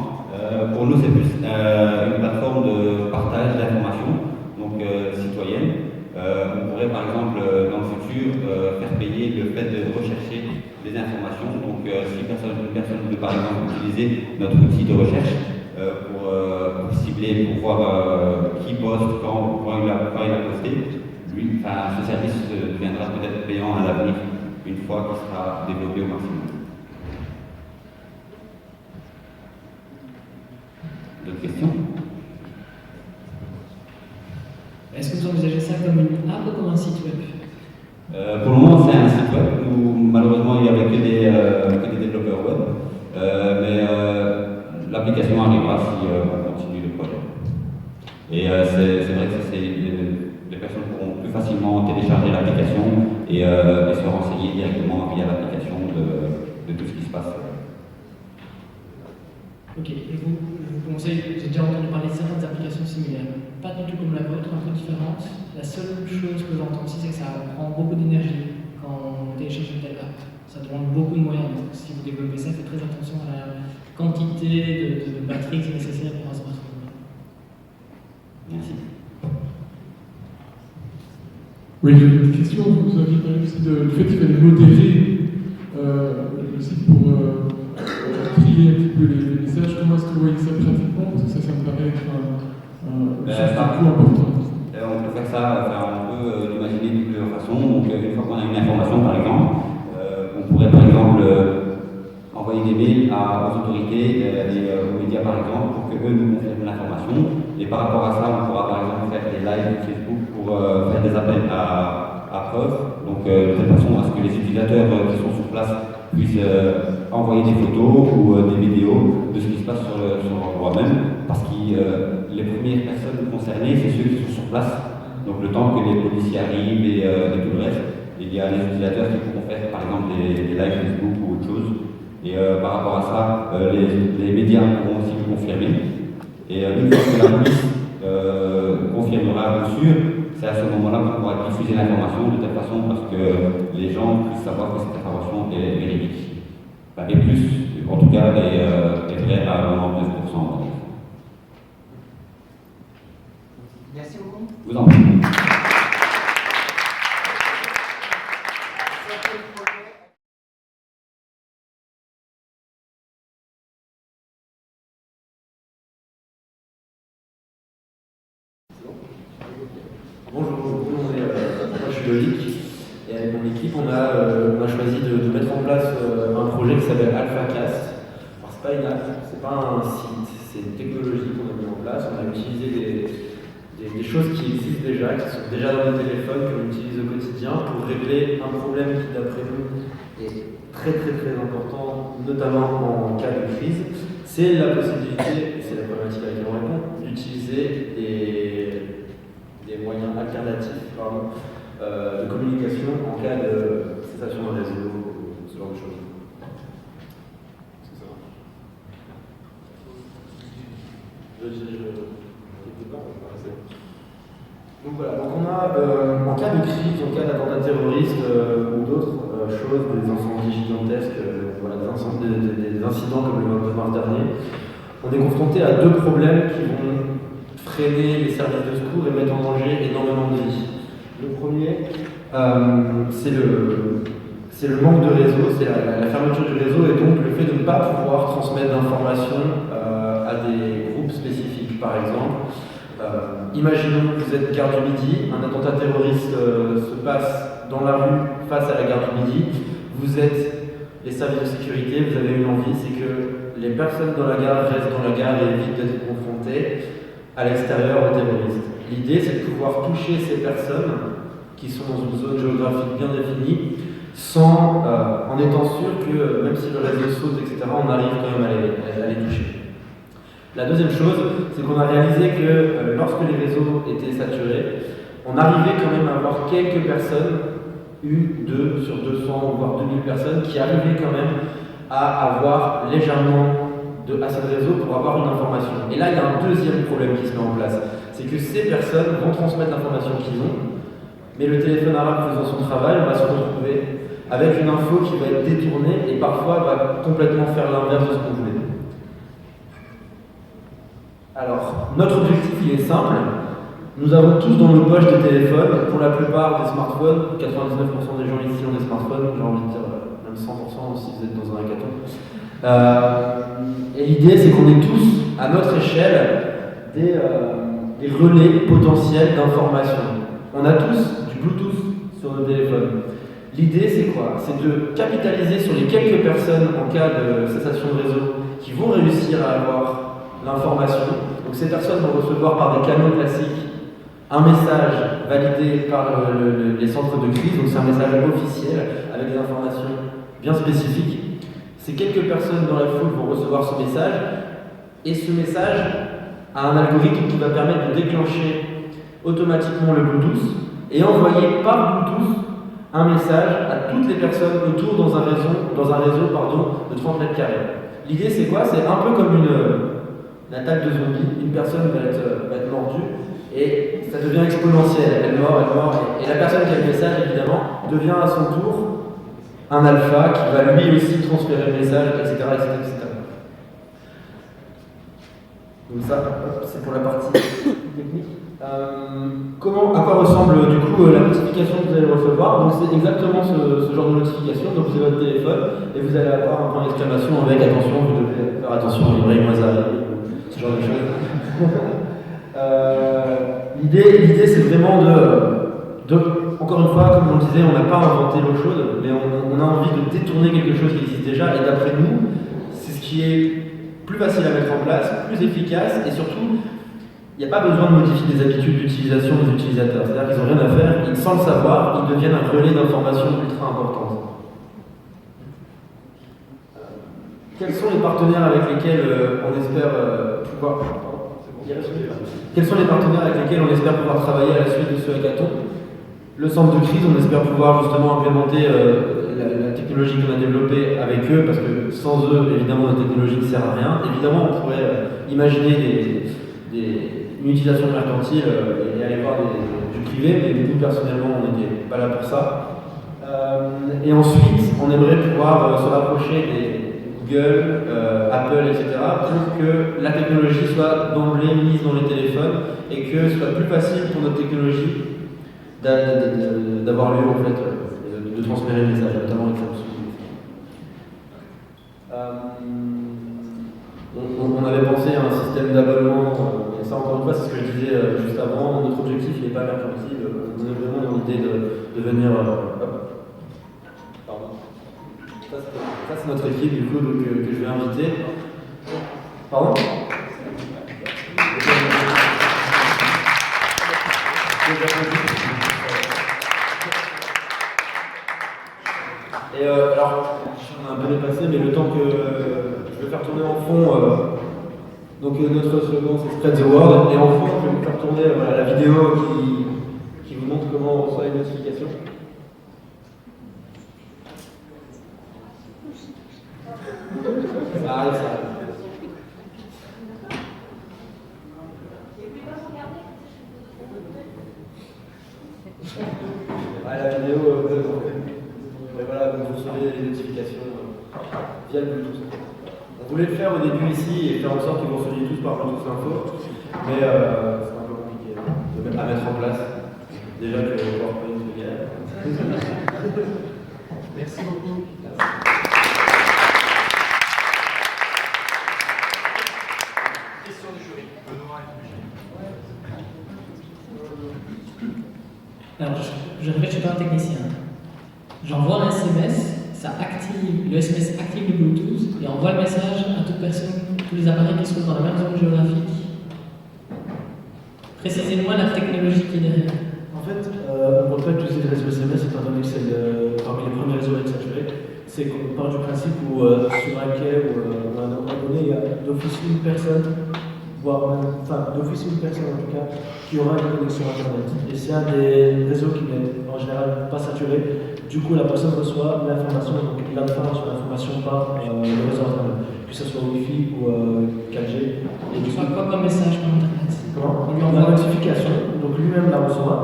Pour nous, c'est plus une plateforme de partage d'informations, donc citoyenne. On pourrait par exemple dans le futur faire payer le fait de rechercher des informations. Donc si une personne peut par exemple utiliser notre outil de recherche pour cibler, pour voir qui poste, quand il a posté, ce service deviendra peut-être payant à l'avenir, une fois qu'il sera développé au maximum. D'autres questions? Est-ce que vous envisagez ça comme une app ou comme un site web? Pour le moment, c'est un site web où malheureusement il n'y avait que des développeurs web, mais l'application arrivera si on continue le projet. Et c'est vrai que les personnes pourront plus facilement télécharger l'application et se renseigner directement via l'application de tout ce qui se passe. Ok, et vous, je vous conseille, j'ai déjà entendu parler de certaines applications similaires, pas du tout comme la vôtre, un peu différentes. La seule chose que j'entends aussi, c'est que ça prend beaucoup d'énergie quand on télécharge une telle app. Ça demande beaucoup de moyens, donc si vous développez ça, faites très attention à la quantité de batterie qui est nécessaire pour un smartphone. Merci. Oui, j'ai une petite question. Vous aviez parlé aussi du fait qu'il fallait modérer le site pour trier un petit peu les messages. Comment est-ce que vous voyez ça pratiquement? Parce que ça me paraît être un coût important. On peut faire ça, on peut l'imaginer de plusieurs façons. Donc, une fois qu'on a une information, par exemple, on pourrait par exemple envoyer des mails aux autorités, aux médias par exemple, pour qu'eux nous confirment l'information. Et par rapport à ça, on pourra par exemple faire des lives Facebook pour faire des appels à preuves. Donc de telle façon à ce que les utilisateurs qui sont sur place puissent envoyer des photos ou des vidéos de ce qui se passe sur l'endroit même. Parce que les premières personnes concernées, c'est ceux qui sont sur place. Donc le temps que les policiers arrivent et tout le reste, il y a les utilisateurs qui pourront faire par exemple des lives Facebook ou autre chose. Et par rapport à ça, les médias pourront aussi le confirmer. Et une fois que la police confirmera bien sûr, c'est à ce moment-là qu'on pourra diffuser l'information de telle façon parce que les gens puissent savoir que cette information est véridique. Et plus, en tout cas, est vraie à 99%. Merci beaucoup. Vous en prie. Bonjour, moi je suis Loïc et avec mon équipe on a choisi de mettre en place un projet qui s'appelle AlphaCast. Alors c'est pas une app, c'est pas un site, c'est une technologie qu'on a mis en place. On a utilisé des choses qui existent déjà, qui sont déjà dans nos téléphones, que l'on utilise au quotidien pour régler un problème qui d'après nous est très important, notamment en cas de crise. C'est la possibilité, et c'est la problématique à laquelle on répond, d'utiliser des moyens alternatifs de communication en cas de cessation d'un réseau ou ce genre de choses. C'est ça. Donc voilà, donc on a en cas de crise, en cas d'attentat terroriste ou d'autres choses, des incendies gigantesques, voilà, des incidents comme le 29 mars dernier, on est confronté à deux problèmes qui vont freiner les services de secours et mettre en danger énormément de vies. Le premier, c'est le manque de réseau, c'est la fermeture du réseau et donc le fait de ne pas pouvoir transmettre d'informations à des groupes spécifiques. Par exemple, imaginons que vous êtes gare du Midi, un attentat terroriste se passe dans la rue face à la gare du Midi, vous êtes les services de sécurité, vous avez une envie, c'est que les personnes dans la gare restent dans la gare et évitent d'être confrontées à l'extérieur aux terroristes. L'idée, c'est de pouvoir toucher ces personnes qui sont dans une zone géographique bien définie, en étant sûr que même si le réseau saute, etc., on arrive quand même à les toucher. La deuxième chose, c'est qu'on a réalisé que lorsque les réseaux étaient saturés, on arrivait quand même à avoir quelques personnes, 2 sur 200, voire 2000 personnes, qui arrivaient quand même à avoir légèrement assez de réseau pour avoir une information. Et là, il y a un deuxième problème qui se met en place, c'est que ces personnes vont transmettre l'information qu'ils ont, mais le téléphone arabe faisant son travail, on va se retrouver avec une info qui va être détournée et parfois va complètement faire l'inverse de ce qu'on voulait. Alors, notre objectif, il est simple. Nous avons tous dans nos poches des téléphones, pour la plupart des smartphones, 99% des gens ici ont des smartphones, j'ai envie de dire même 100% si vous êtes dans un hackathon. Et l'idée, c'est qu'on est tous, à notre échelle, des relais potentiels d'information. On a tous du Bluetooth sur nos téléphones. L'idée, c'est quoi? C'est de capitaliser sur les quelques personnes en cas de cessation de réseau qui vont réussir à avoir l'information. Donc ces personnes vont recevoir par des canaux classiques un message validé par les centres de crise, donc c'est un message officiel avec des informations bien spécifiques. Ces quelques personnes dans la foule vont recevoir ce message, et ce message a un algorithme qui va permettre de déclencher automatiquement le Bluetooth et envoyer par Bluetooth un message à toutes les personnes autour dans un réseau de 30 mètres carrés. L'idée, c'est quoi? C'est un peu comme une attaque de zombie. Une personne va être mordue et ça devient exponentiel. Elle mord, et la personne qui a le message, évidemment, devient à son tour un alpha qui va lui aussi transférer le message, etc. Donc ça, c'est pour la partie technique. À quoi ressemble du coup la notification que vous allez recevoir? Donc c'est exactement ce genre de notification. Donc vous avez votre téléphone et vous allez avoir un point d'exclamation avec attention, vous devez faire attention à Ibrahim Mazari, ce genre de choses. L'idée c'est vraiment encore une fois, comme on le disait, on n'a pas inventé l'eau chaude, mais on a envie de détourner quelque chose qui existe déjà, et d'après nous, c'est ce qui est plus facile à mettre en place, plus efficace, et surtout, il n'y a pas besoin de modifier les habitudes d'utilisation des utilisateurs. C'est-à-dire qu'ils n'ont rien à faire, sans le savoir, ils deviennent un relais d'information ultra importante. Quels sont les partenaires avec lesquels on espère pouvoir... Quels sont les partenaires avec lesquels on espère pouvoir travailler à la suite de ce hackathon? Le centre de crise, on espère pouvoir justement implémenter la technologie qu'on a développée avec eux, parce que sans eux, évidemment, la technologie ne sert à rien. Évidemment, on pourrait imaginer une utilisation mercantile et aller voir du privé, mais nous, personnellement, on n'était pas là pour ça. Et ensuite, on aimerait pouvoir se rapprocher des Google, Apple, etc., pour que la technologie soit d'emblée mise dans les téléphones et que ce soit plus facile pour notre technologie d'avoir lieu, en fait, de transférer le message, notamment avec Samsung. On avait pensé à un système d'abonnement, et ça encore une fois c'est ce que je disais juste avant, notre objectif n'est pas mercantile, on a vraiment dans l'idée de venir... Pardon. Ça c'est notre équipe du coup que je vais inviter. Pardon? Et alors, on a un peu dépassé, mais le temps que je vais faire tourner en fond, donc notre slogan c'est Spread the Word, et en fond je vais vous faire tourner la vidéo qui vous montre comment on reçoit les notifications. Ça arrive, ça arrive. La vidéo, voilà, vous recevez les notifications via le Bluetooth. On voulait le faire au début ici et faire en sorte que vous receviez tous par Bluetooth Info. Mais c'est un peu compliqué à mettre en place. Déjà que le PowerPoint est galère. Merci beaucoup. Question du jury. Benoît et Alors, je répète, je ne suis pas un technicien. J'envoie un SMS, le SMS active le Bluetooth et envoie le message à toute personne, tous les appareils qui se trouvent dans la même zone géographique. Précisez-moi la technologie qui est derrière. En fait, on ne va pas utiliser le réseau SMS étant donné que c'est parmi les premiers réseaux à être saturés. C'est qu'on part du principe où sur un quai ou à un endroit donné, il y a d'office une personne, voire même, enfin d'office une personne en tout cas, qui aura une connexion Internet. Et c'est un des réseaux qui n'est en général pas saturé. Du coup, la personne reçoit l'information, donc l'information par le réseau Internet, que ce soit Wi-Fi ou 4G. Et tu reçois quoi comme message par Internet? On lui envoie la notification, donc lui-même la reçoit.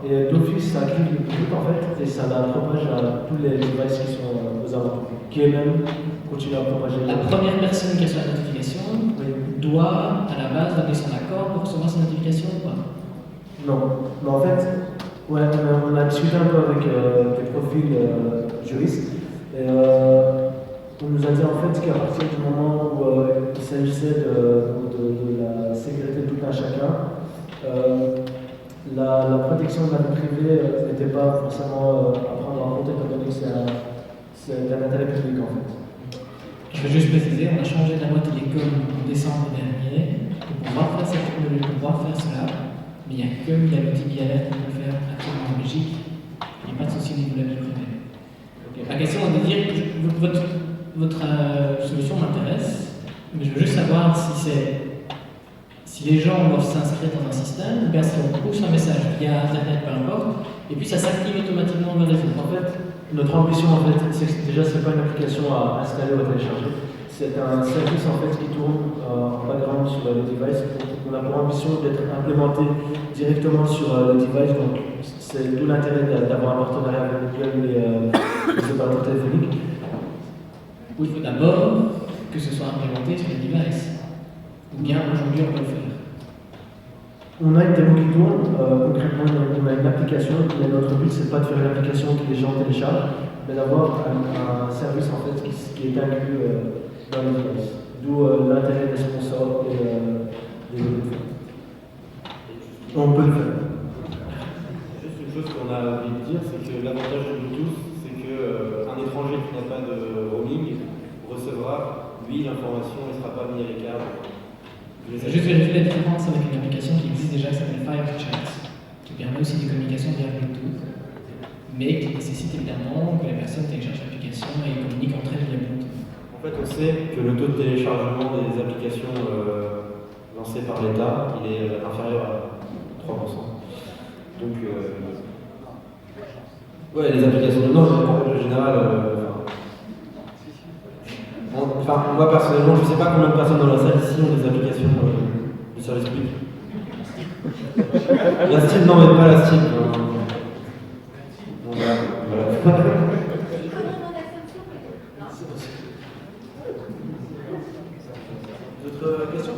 Et d'office, ça active le Bluetooth en fait, et ça la propage à tous les devices qui sont aux alentours, qui eux-mêmes continuent à propager. La première personne qui reçoit la notification doit à la base donner son accord pour recevoir cette notification ou pas? Non, mais en fait, ouais, on a discuté un peu avec des profils juristes, et on nous a dit en fait qu'à partir du moment où il s'agissait de la sécurité de tout un chacun, la protection de la vie privée n'était pas forcément à prendre en compte étant donné que c'est d'un intérêt public en fait. Je veux juste préciser, on a changé la loi télécom en décembre dernier pour pouvoir faire cette technologie, pour pouvoir faire cela, mais il n'y a que l'outil BLR qui peut le faire actuellement en Belgique. Il n'y a pas de souci au niveau de la vie privée. Okay. La question est de dire, votre solution m'intéresse, mais je veux juste savoir si les gens doivent s'inscrire dans un système, ou bien si on pousse un message via Internet, peu importe, et puis ça s'active automatiquement vers les autres. En fait, notre ambition, en fait, c'est que déjà, c'est pas une application à installer ou à télécharger. C'est un service en fait qui tourne en background sur le device. On a pour ambition d'être implémenté directement sur le device. Donc, c'est tout l'intérêt d'avoir un partenariat avec Google et les opérateurs téléphoniques. Il faut d'abord que ce soit implémenté sur les devices. Ou bien aujourd'hui on peut le faire. On a une démo qui tourne, concrètement on a une application, mais notre but c'est pas de faire une application que les gens téléchargent, mais d'avoir un service en fait qui est inclus dans les devices. D'où l'intérêt des sponsors et des autres. On peut le faire. Juste une chose qu'on a oublié de dire, c'est que l'avantage de Bluetooth, c'est qu'un étranger qui n'a pas de roaming recevra, lui, l'information ne sera pas mise à l'écart. Je vais juste vérifier la différence avec une application qui existe déjà qui s'appelle FireChat, qui permet aussi des communications via Bluetooth, mais qui nécessite évidemment que les personnes téléchargent l'application et communiquent entre elles via Bluetooth. En fait, on sait que le taux de téléchargement des applications lancées par l'État, il est inférieur à 3%. Donc, ouais, les applications de en règle générale, moi personnellement, je ne sais pas combien de personnes dans la salle ici ont des applications du service public. La Steam, non, mais pas la Steam. Voilà. D'autres questions?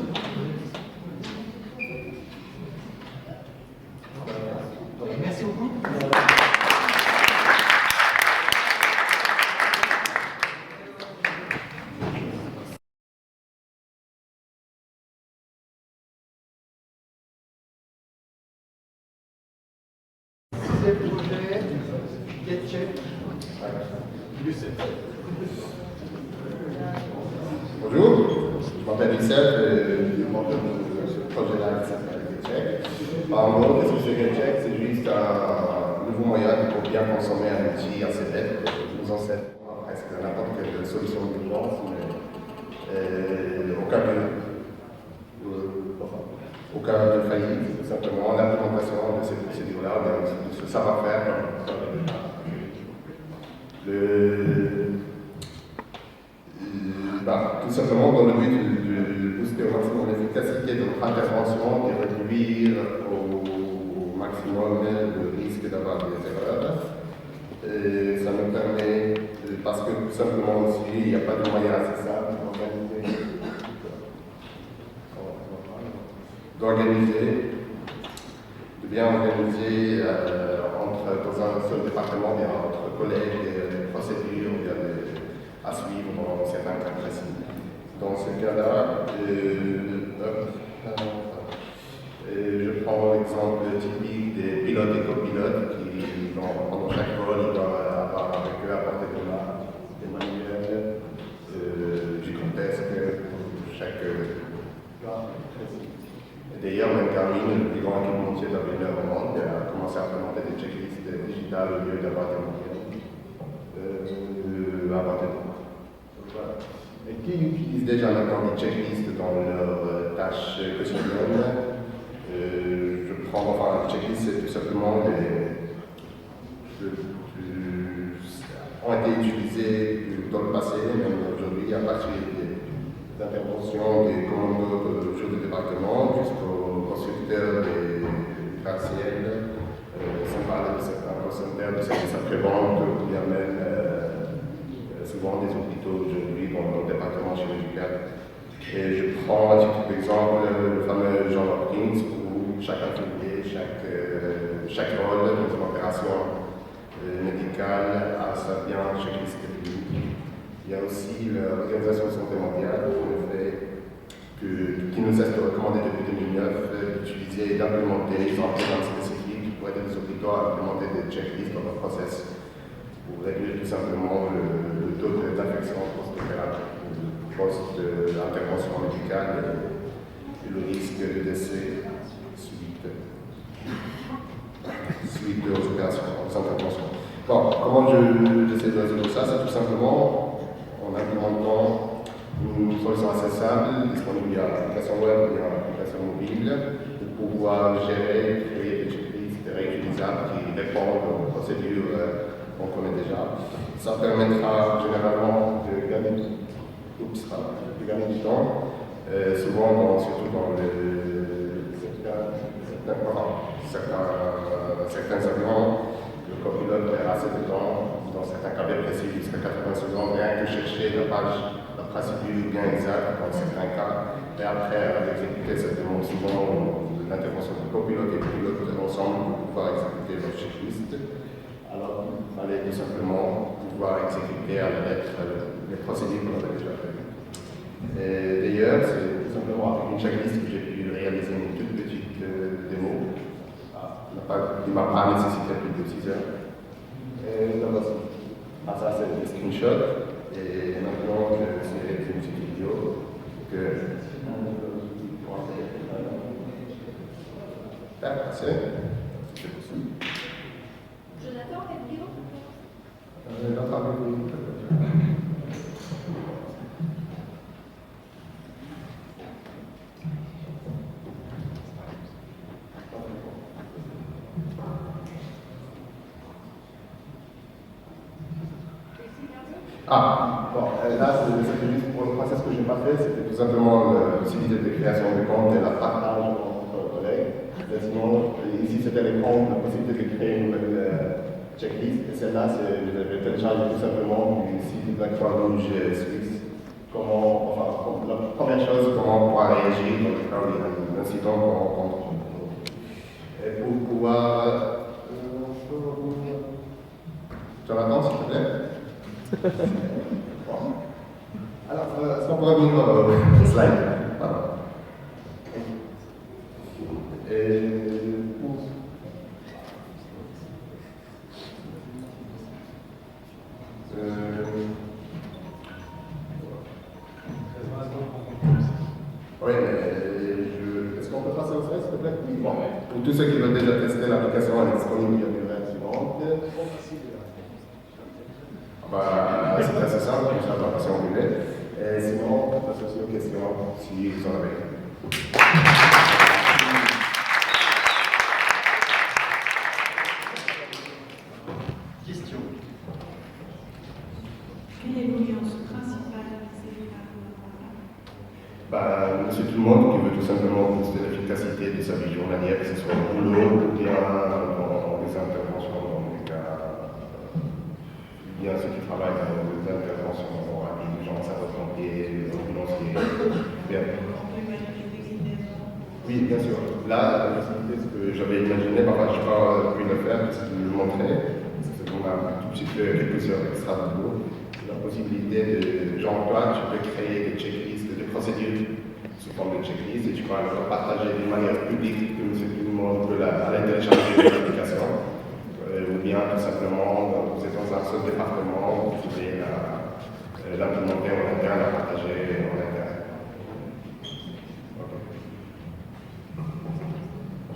Merci beaucoup. Projet GetCheck. Bonjour, je m'appelle Youssef et je monte ce projet-là qui s'appelle GetCheck. En gros, qu'est-ce que c'est GetCheck? C'est juste un nouveau moyen pour bien consommer un outil assez bête que nos ancêtres presque n'importe quelle solution d'urgence, mais au cas de faillite, tout simplement, l'implémentation de ces procédures-là, de ce savoir-faire. Tout simplement dans le but de booster au maximum l'efficacité de notre intervention, de réduire au maximum le risque d'avoir des erreurs. Et ça nous permet, parce que tout simplement aussi, il n'y a pas de moyen assez simple d'organiser. d'organiser, de bien organiser dans un seul département, bien entre collègues, des procédures à suivre dans certains cas précis. Dans ce cas-là, je prends l'exemple typique des pilotes et copilotes qui, pendant chaque vol, ils doivent avoir avec eux à portée de main des manuels gigantesques pour chaque cas précis. D'ailleurs, même Garmin, le plus grand équipementier d'avionneurs au monde, a commencé à implémenter des checklists digitales au lieu d'avoir des manuels à portée de main. Voilà. Et qui utilisent déjà maintenant des checklists dans leurs tâches quotidiennes. Je prends, enfin, les checklists, c'est tout simplement ont été utilisés dans le passé, même aujourd'hui, à partir des interventions des commandos de chefs de département jusqu'aux constructeurs des gratte-ciel, sans parler de certains consommateurs de services après-vente, ou bien même souvent des hôpitaux aujourd'hui dans le département chirurgical. Et je prends à titre d'exemple le fameux John Hopkins où chaque infirmier, chaque rôle dans une opération médicale a sa bien checklist clinique. Il y a aussi l'Organisation de santé mondiale qui nous a recommandé depuis 2009 d'utiliser et d'implémenter des programmes spécifiques pour aider les hôpitaux à implémenter des checklists dans leur process pour réduire tout simplement le taux d'infection post-intervention médicale et le risque de décès suite aux opérations, aux interventions. Bon, comment j'essaie de résoudre ça? C'est tout simplement en implémentant une solution assez simple, disponible via l'application web ou via l'application mobile, pour pouvoir gérer, créer des checklists réutilisables qui répondent aux procédures qu'on connaît déjà. Ça permettra généralement de gagner du temps, souvent surtout dans certains avions, le copilote perd assez de temps, dans certains cas bien précis, jusqu'à 80 secondes, rien que chercher la procédure bien exacte dans certains cas, et après à l'exécuter, ça demande souvent l'intervention du copilote et du pilote ensemble pour pouvoir exécuter leur checklist. Alors, il fallait tout simplement pouvoir exécuter à la lettre les procédures qu'on avait déjà prévues. D'ailleurs, c'est tout simplement avec une checklist que j'ai pu réaliser une toute petite démo. Il ne m'a pas nécessité plus de 6 heures. Et donc, ça, c'est des screenshots. Et maintenant, c'est une petite vidéo que c'est possible. Jonathan, quelle vidéo Là, c'était juste pour le process que je n'ai pas fait, c'était tout simplement la possibilité de création de compte et la partage entre collègues. Mais sinon, ici, c'était la possibilité de créer une nouvelle checklist. Et celle-là, je l'avais téléchargée tout simplement du site de la Croix-Rouge suisse. La première chose, comment pouvoir réagir dans le cas où il y a un incident qu'on rencontre. Et pour pouvoir. Jonathan, s'il te plaît. Alors, est-ce qu'on pourrait venir au slide? Voilà. Oui, mais est-ce qu'on peut passer au slide, s'il te plaît? Bon, pour tous ceux qui veulent déjà tester l'application, elle est disponible via l'URL suivante. C'est assez simple, comme ça on va passer en mulet. Et sinon, on passe aussi aux questions, si vous en avez. Question. Quelle est l'audience principale visée par Monsieur tout le monde qui veut tout simplement booster l'efficacité de sa vie journalière, que ce soit au boulot ou bien dans des interventions, dans des cas. Il y a ceux qui travaillent dans des interventions rapides, genre sapeurs-pompiers, ambulanciers. Bien. Oui, bien sûr. Là, la facilité, ce que j'avais imaginé, parfois je n'ai pas pu le faire parce qu'il me le montrait, parce que on a tout de suite fait quelques heures extra vidéo. La possibilité de, genre toi, tu peux créer des checklists, des procédures sous forme de checklist et tu peux alors partager d'une manière publique, comme tout le monde peut aller télécharger l'application, ou bien tout simplement, vous êtes dans un seul département, vous pouvez l'implémenter en interne, la partager en interne.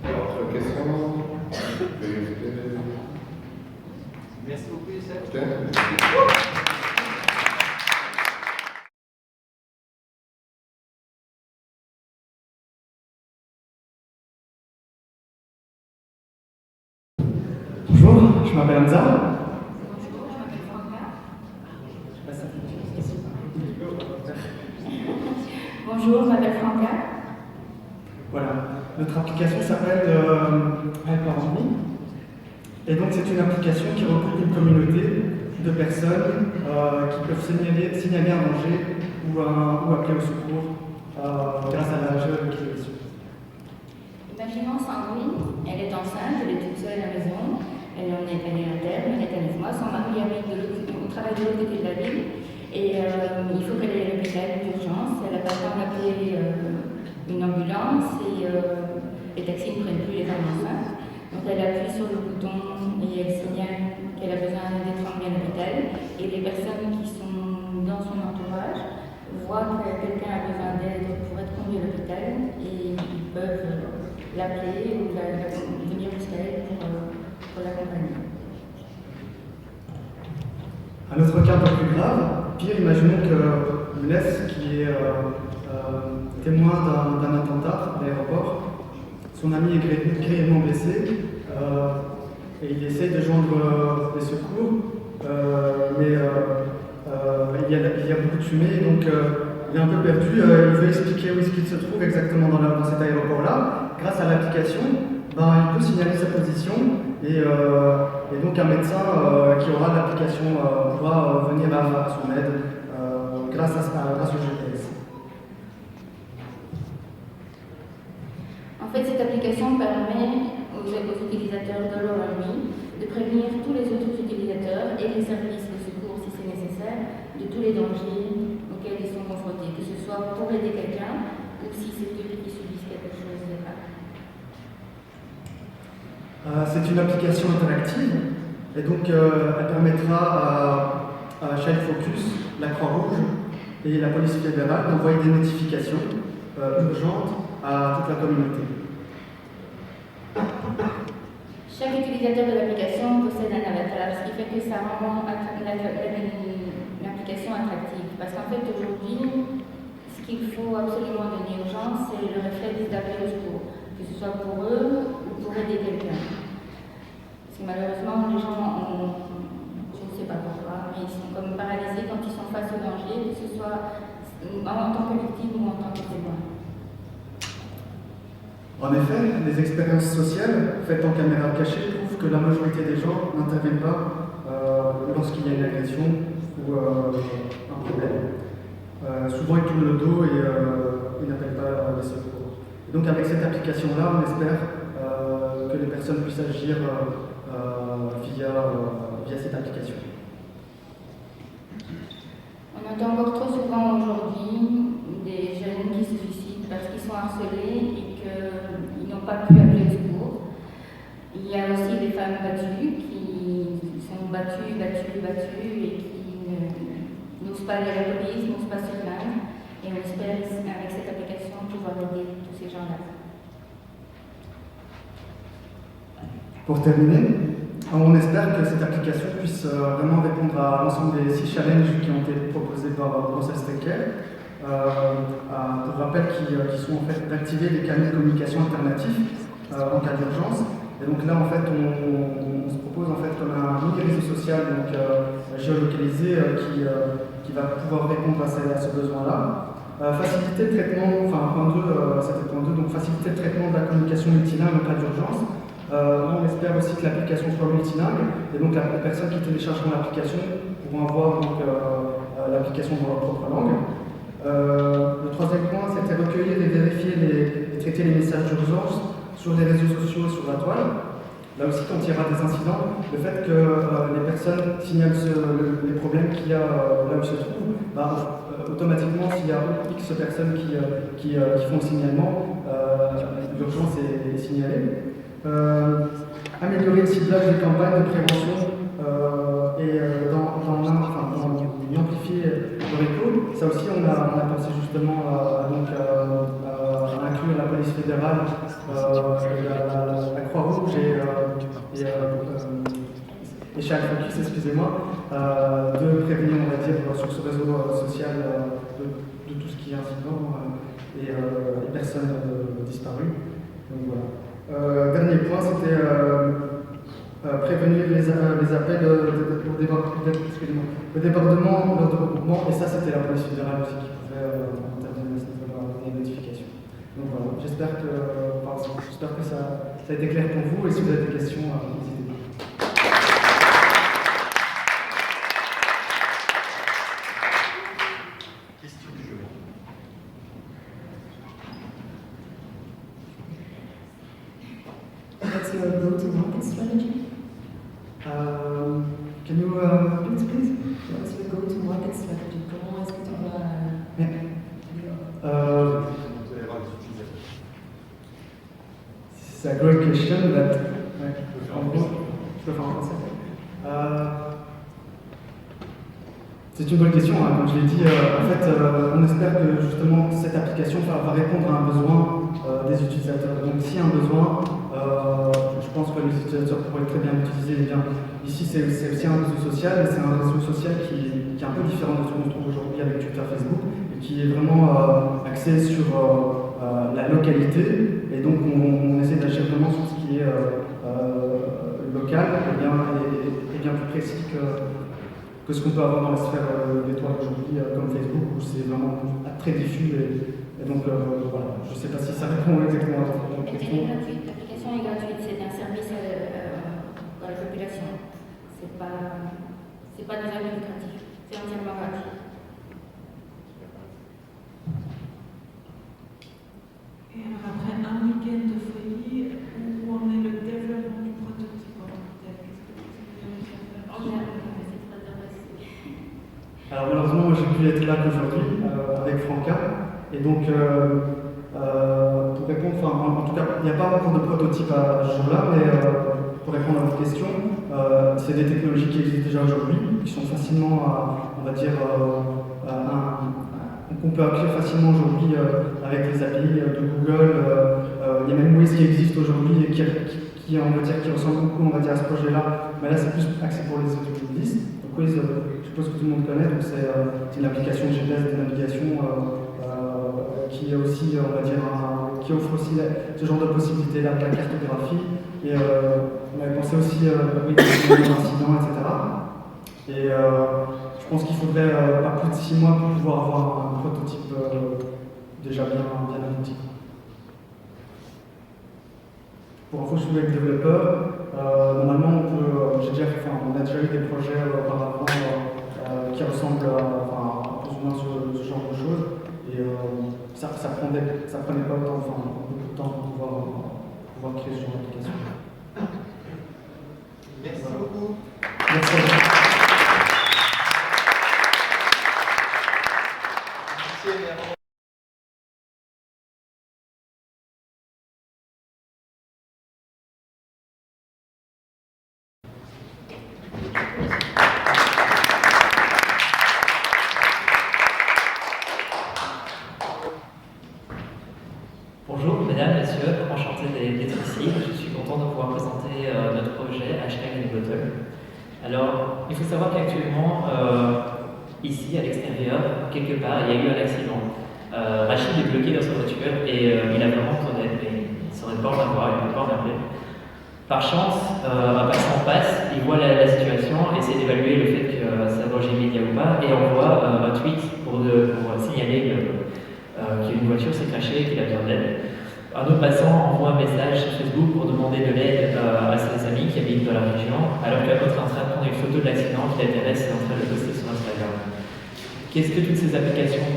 Autre question? Merci beaucoup, Youssef. Bonjour, je m'appelle Hamza. Bonjour, je m'appelle Franca. Voilà, notre application s'appelle HelperMe. Et donc c'est une application qui regroupe une communauté de personnes qui peuvent signaler un danger ou appeler au secours grâce à la géolocalisation. Imaginons Sandrine, elle est enceinte, elle est toute seule à la maison, elle est à terme, elle est à 9 mois, son mari habite au travail de l'autre côté de la ville et il faut qu'elle aille à l'hôpital d'urgence, elle a pas le temps d'appeler une ambulance et les taxis ne prennent plus les femmes enceintes. Donc elle appuie sur le bouton et elle signale qu'elle a besoin d'être emmenée à l'hôpital et les personnes qui sont dans son entourage voient que quelqu'un a besoin d'aide pour être conduit à l'hôpital et ils peuvent l'appeler ou venir jusqu'à elle pour l'accompagner. Un autre cas un peu plus grave, pire, imaginons que Younes, qui est témoin d'un attentat à l'aéroport, son ami est grièvement blessé et il essaye de joindre les secours, mais il y a beaucoup de fumée, donc il est un peu perdu. Il veut expliquer où est-ce qu'il se trouve exactement dans cet aéroport-là. Grâce à l'application, il peut signaler sa position et donc un médecin qui aura l'application pourra venir à son aide grâce au GPS. En fait, cette application permet aux utilisateurs de l'ORMI de prévenir tous les autres utilisateurs et les services de secours, si c'est nécessaire, de tous les dangers auxquels ils sont confrontés, que ce soit pour aider quelqu'un ou si c'est eux qui subissent quelque chose de grave. C'est une application interactive et donc elle permettra à Child Focus, la Croix-Rouge et la police fédérale d'envoyer des notifications urgentes à toute la communauté. Chaque utilisateur de l'application possède un avatar, ce qui fait que ça rend l'application attractive. Parce qu'en fait, aujourd'hui, ce qu'il faut absolument donner aux gens, c'est le réflexe d'appeler au secours, que ce soit pour eux ou pour aider quelqu'un. Parce que malheureusement, les gens je ne sais pas pourquoi, mais ils sont comme paralysés quand ils sont face au danger, que ce soit en tant que victime ou en tant que témoin. En effet, les expériences sociales faites en caméra cachée prouvent que la majorité des gens n'interviennent pas lorsqu'il y a une agression ou un problème. Souvent, ils tournent le dos et ils n'appellent pas les secours. Et donc, avec cette application-là, on espère que les personnes puissent agir via cette application. On entend encore trop souvent aujourd'hui des jeunes qui se suicident parce qu'ils sont harcelés et qu'ils n'ont pas pu appeler au secours. Il y a aussi des femmes battues qui sont battues et qui n'osent pas aller à la police, n'osent pas se plaindre. Et on espère avec cette application pouvoir aider tous ces gens-là. Pour terminer, on espère que cette application puisse vraiment répondre à l'ensemble des 6 challenges qui ont été proposés par Brussels Tech Care. Pour rappel, qui sont en fait d'activer les canaux de communication alternatifs en cas d'urgence. Et donc là, en fait, on se propose en fait comme un mini réseau social donc, géolocalisé qui va pouvoir répondre à ce besoin-là. Faciliter le traitement, enfin point 2, c'était point 2, donc faciliter le traitement de la communication multilingue en cas d'urgence. On espère aussi que l'application soit multilingue et donc les personnes qui téléchargeront l'application pourront avoir l'application dans leur propre langue. Le troisième point, c'était recueillir et vérifier et traiter les messages d'urgence sur les réseaux sociaux, sur la toile. Là aussi, quand il y aura des incidents, le fait que les personnes signalent les problèmes qu'il y a là où ils se trouvent, automatiquement, s'il y a X personnes qui font le signalement, l'urgence est signalée. Améliorer le ciblage des campagnes de prévention et amplifier le réco. Ça aussi, on a pensé justement à inclure la police fédérale, la Croix-Rouge et Child Focus, excusez-moi, de prévenir, on va dire, sur ce réseau social de tout ce qui est incident et personnes disparues. Donc voilà. Dernier point, c'était prévenir les appels au débordement lors de regroupement, et ça c'était la police fédérale aussi qui pouvait intervenir à ce niveau-là, des notifications. Donc voilà, j'espère que ça a été clair pour vous, et si vous avez des questions, n'hésitez pas. What's your go-to-market strategy? Can you repeat, please? What's your go-to-market strategy? Comment est-ce que tu vas... C'est a great question that... En gros, je peux faire en français. C'est une bonne question, hein. Comme je l'ai dit, en fait, on espère que justement cette application va répondre à un besoin des utilisateurs. Donc s'il y a un besoin, je pense que les utilisateurs pourraient très bien l'utiliser. Ici, c'est aussi un réseau social, mais c'est un réseau social qui est un peu différent de ce qu'on trouve aujourd'hui avec Twitter, Facebook, et qui est vraiment axé sur la localité. Et donc, on essaie d'agir vraiment sur ce qui est local et bien plus précis que ce qu'on peut avoir dans la sphère d'étoiles aujourd'hui, comme Facebook, où c'est vraiment très diffus. Et donc, voilà, je ne sais pas si ça répond exactement à votre question. L'application est gratuite, c'est un service dans la population. C'est pas dans un but lucratif, c'est entièrement gratuit. Et alors après un week-end de folie, où en est le développement du prototype en tant que tel? Qu'est-ce que vous avez fait? Alors malheureusement, moi, j'ai pu être là qu'aujourd'hui avec Franca. Et donc, pour répondre, en tout cas, il n'y a pas encore de prototype à ce jour-là, mais pour répondre à votre question, c'est des technologies qui existent déjà aujourd'hui, qui sont facilement, on va dire, qu'on peut acquérir facilement aujourd'hui avec les API de Google. Il y a même Waze qui existe aujourd'hui et qui ressemble beaucoup, on va dire, à ce projet-là. Mais là, c'est plus axé pour les automobilistes. Donc Waze, je suppose que tout le monde connaît. Donc c'est une application GPS de navigation qui est aussi, on va dire, qui offre aussi ce genre de possibilités-là, de la cartographie. Et on avait pensé aussi avec des incidents, etc. Et je pense qu'il faudrait pas plus de 6 mois pour pouvoir avoir un prototype déjà bien abouti. Pour info, je suis web développeur. Normalement, on a déjà eu des projets auparavant qui ressemblent plus ou moins sur ce genre de choses. Et ça prenait pas autant, beaucoup de temps pour pouvoir créer ce genre d'application. Merci beaucoup. Merci à vous. Bonjour, mesdames, messieurs, enchanté d'être ici. Je suis content de pouvoir présenter notre projet #NBottle. Alors, il faut savoir qu'actuellement, ici, à l'extérieur, quelque part, il y a eu un accident. Rachid est bloqué dans sa voiture et il a vraiment besoin d'aide, mais il serait de bord d'avoir, il est de bord d'appeler. Par chance, un passant passe, il voit la situation, essaie d'évaluer le fait que ça doit immédiat ou pas, et envoie un tweet pour signaler qu'il y a une voiture s'est crashée et qu'il a besoin d'aide. Un autre passant envoie un message sur Facebook pour demander de l'aide à ses amis qui habitent dans la région, alors que l'autre est en train de prendre une photo de l'accident qui l'intéresse et est en train de le poster sur Instagram. Qu'est-ce que toutes ces applications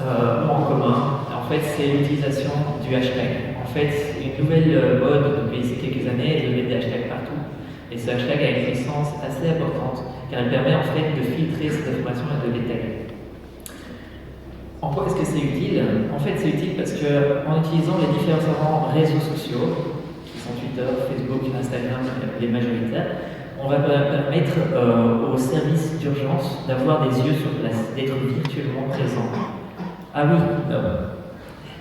ont en commun? En en fait, c'est l'utilisation du hashtag. En fait, une nouvelle mode depuis ces quelques années est de mettre des hashtags partout. Et ce hashtag a une puissance assez importante, car il permet en fait de filtrer cette information et de détailler. En quoi est-ce que c'est utile? En fait, c'est utile parce qu'en utilisant les différents réseaux sociaux, qui sont Twitter, Facebook, Instagram, les majoritaires, on va permettre aux services d'urgence d'avoir des yeux sur place, d'être virtuellement présents. Ah oui,